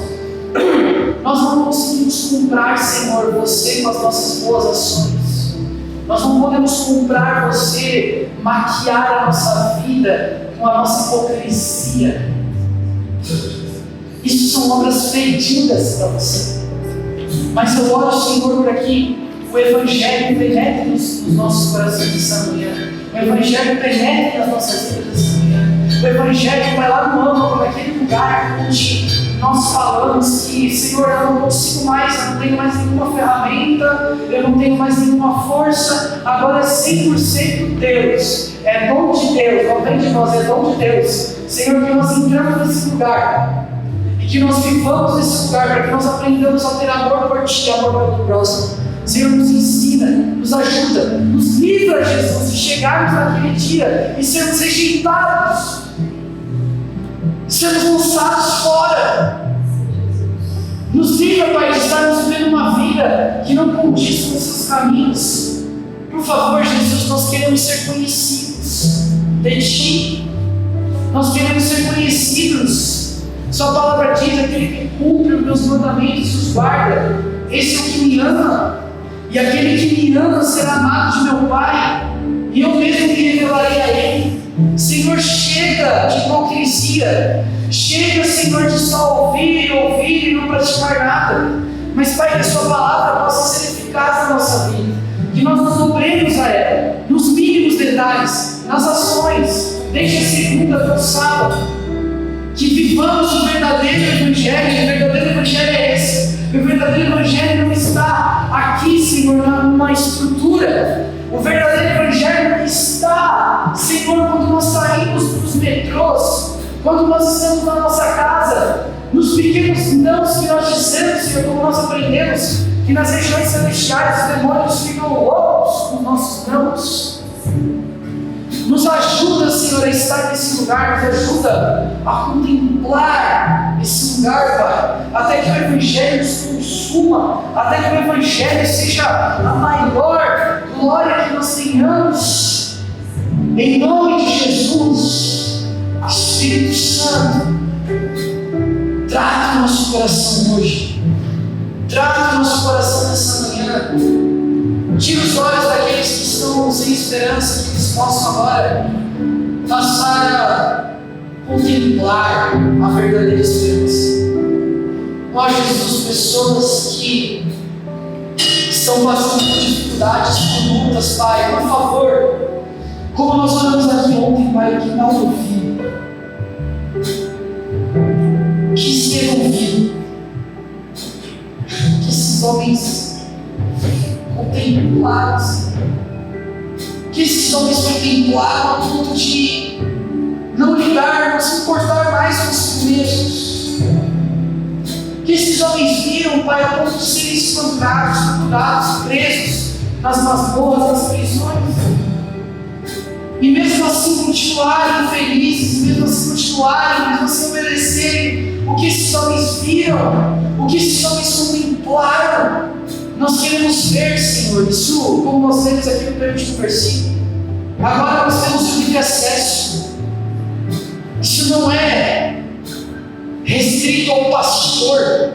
Nós não conseguimos comprar, Senhor, você com as nossas boas ações. Nós não podemos comprar você, maquiar a nossa vida com a nossa hipocrisia. Isso são obras fedidas para você. Mas eu oro, Senhor, para que o Evangelho penetre nos nossos corações essa manhã. O Evangelho penetre nas nossas vidas essa manhã. O Evangelho vai lá no âmago, naquele lugar onde nós falamos que, Senhor, eu não consigo mais, eu não tenho mais nenhuma ferramenta, eu não tenho mais nenhuma força. Agora é 100% Deus, é dom de Deus, não vem de nós, é dom de Deus. Senhor, que nós entramos nesse lugar que nós vivamos nesse lugar, para que nós aprendamos a ter amor por Ti e amor pelo próximo. Senhor, nos ensina, nos ajuda, nos livra, Jesus, de chegarmos naquele dia e sermos rejeitados, sermos lançados fora. Nos livra, Pai, de estarmos vivendo uma vida que não condiz com os Seus caminhos. Por favor, Jesus, nós queremos ser conhecidos de Ti. Nós queremos ser conhecidos. Sua palavra diz: aquele que cumpre os meus mandamentos e os guarda, esse é o que me ama. E aquele que me ama será amado de meu Pai, e eu mesmo me revelarei a Ele. Senhor, chega de hipocrisia. Chega, Senhor, de só ouvir e não praticar nada. Mas, Pai, que a Sua palavra possa ser eficaz na nossa vida. Que nós nos dobremos a ela, nos mínimos detalhes, nas ações, desde a segunda até o sábado. Que vivamos o verdadeiro Evangelho. O verdadeiro Evangelho é esse. O verdadeiro Evangelho não está aqui, Senhor, numa estrutura. O verdadeiro Evangelho está, Senhor, quando nós saímos dos metrôs, quando nós estamos na nossa casa, nos pequenos nãos que nós dizemos, Senhor, como nós aprendemos que nas regiões celestiais os demônios ficam loucos com os nossos nãos. Nos ajuda, Senhor, a estar nesse lugar, nos ajuda a contemplar esse lugar, Pai, até que o Evangelho nos consuma, até que o Evangelho seja a maior glória que nós tenhamos. Em nome de Jesus, Espírito Santo, trata o nosso coração hoje, trata o nosso coração nessa manhã. Tira os olhos daqueles que estão sem esperança, que eles possam agora passar a contemplar a verdadeira esperança. Ó Jesus, pessoas que estão passando por dificuldades, por lutas, Pai, por favor, como nós oramos aqui ontem, Pai, que não ouviu, que seja ouvido, que esses homens contemplados, que esses homens contemplaram a ponto de não ligar, não se importar mais com os mesmos, que esses homens viram, Pai, a ponto de serem espancados, torturados, presos nas masmorras, nas prisões, e mesmo assim continuarem felizes, mesmo assim continuarem, mesmo assim obedecerem o que esses homens viram, o que esses homens contemplaram. Nós queremos ver, Senhor, isso, como nós lemos aqui no penúltimo versículo. Agora nós temos o livre acesso. Isso não é restrito ao pastor,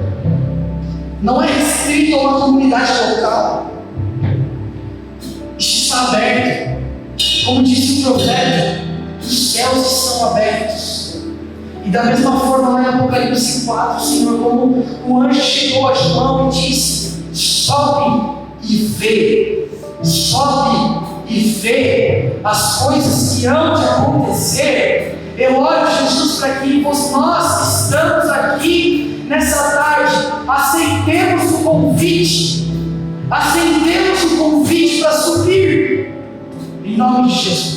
não é restrito a uma comunidade local. Isso está aberto. Como disse o profeta, os céus estão abertos. E da mesma forma, lá em Apocalipse 4, Senhor, como o anjo chegou a João e disse: sobe e vê, sobe e vê as coisas que hão de acontecer. Eu oro, Jesus, para que nós que estamos aqui nessa tarde aceitemos o convite para subir, em nome de Jesus.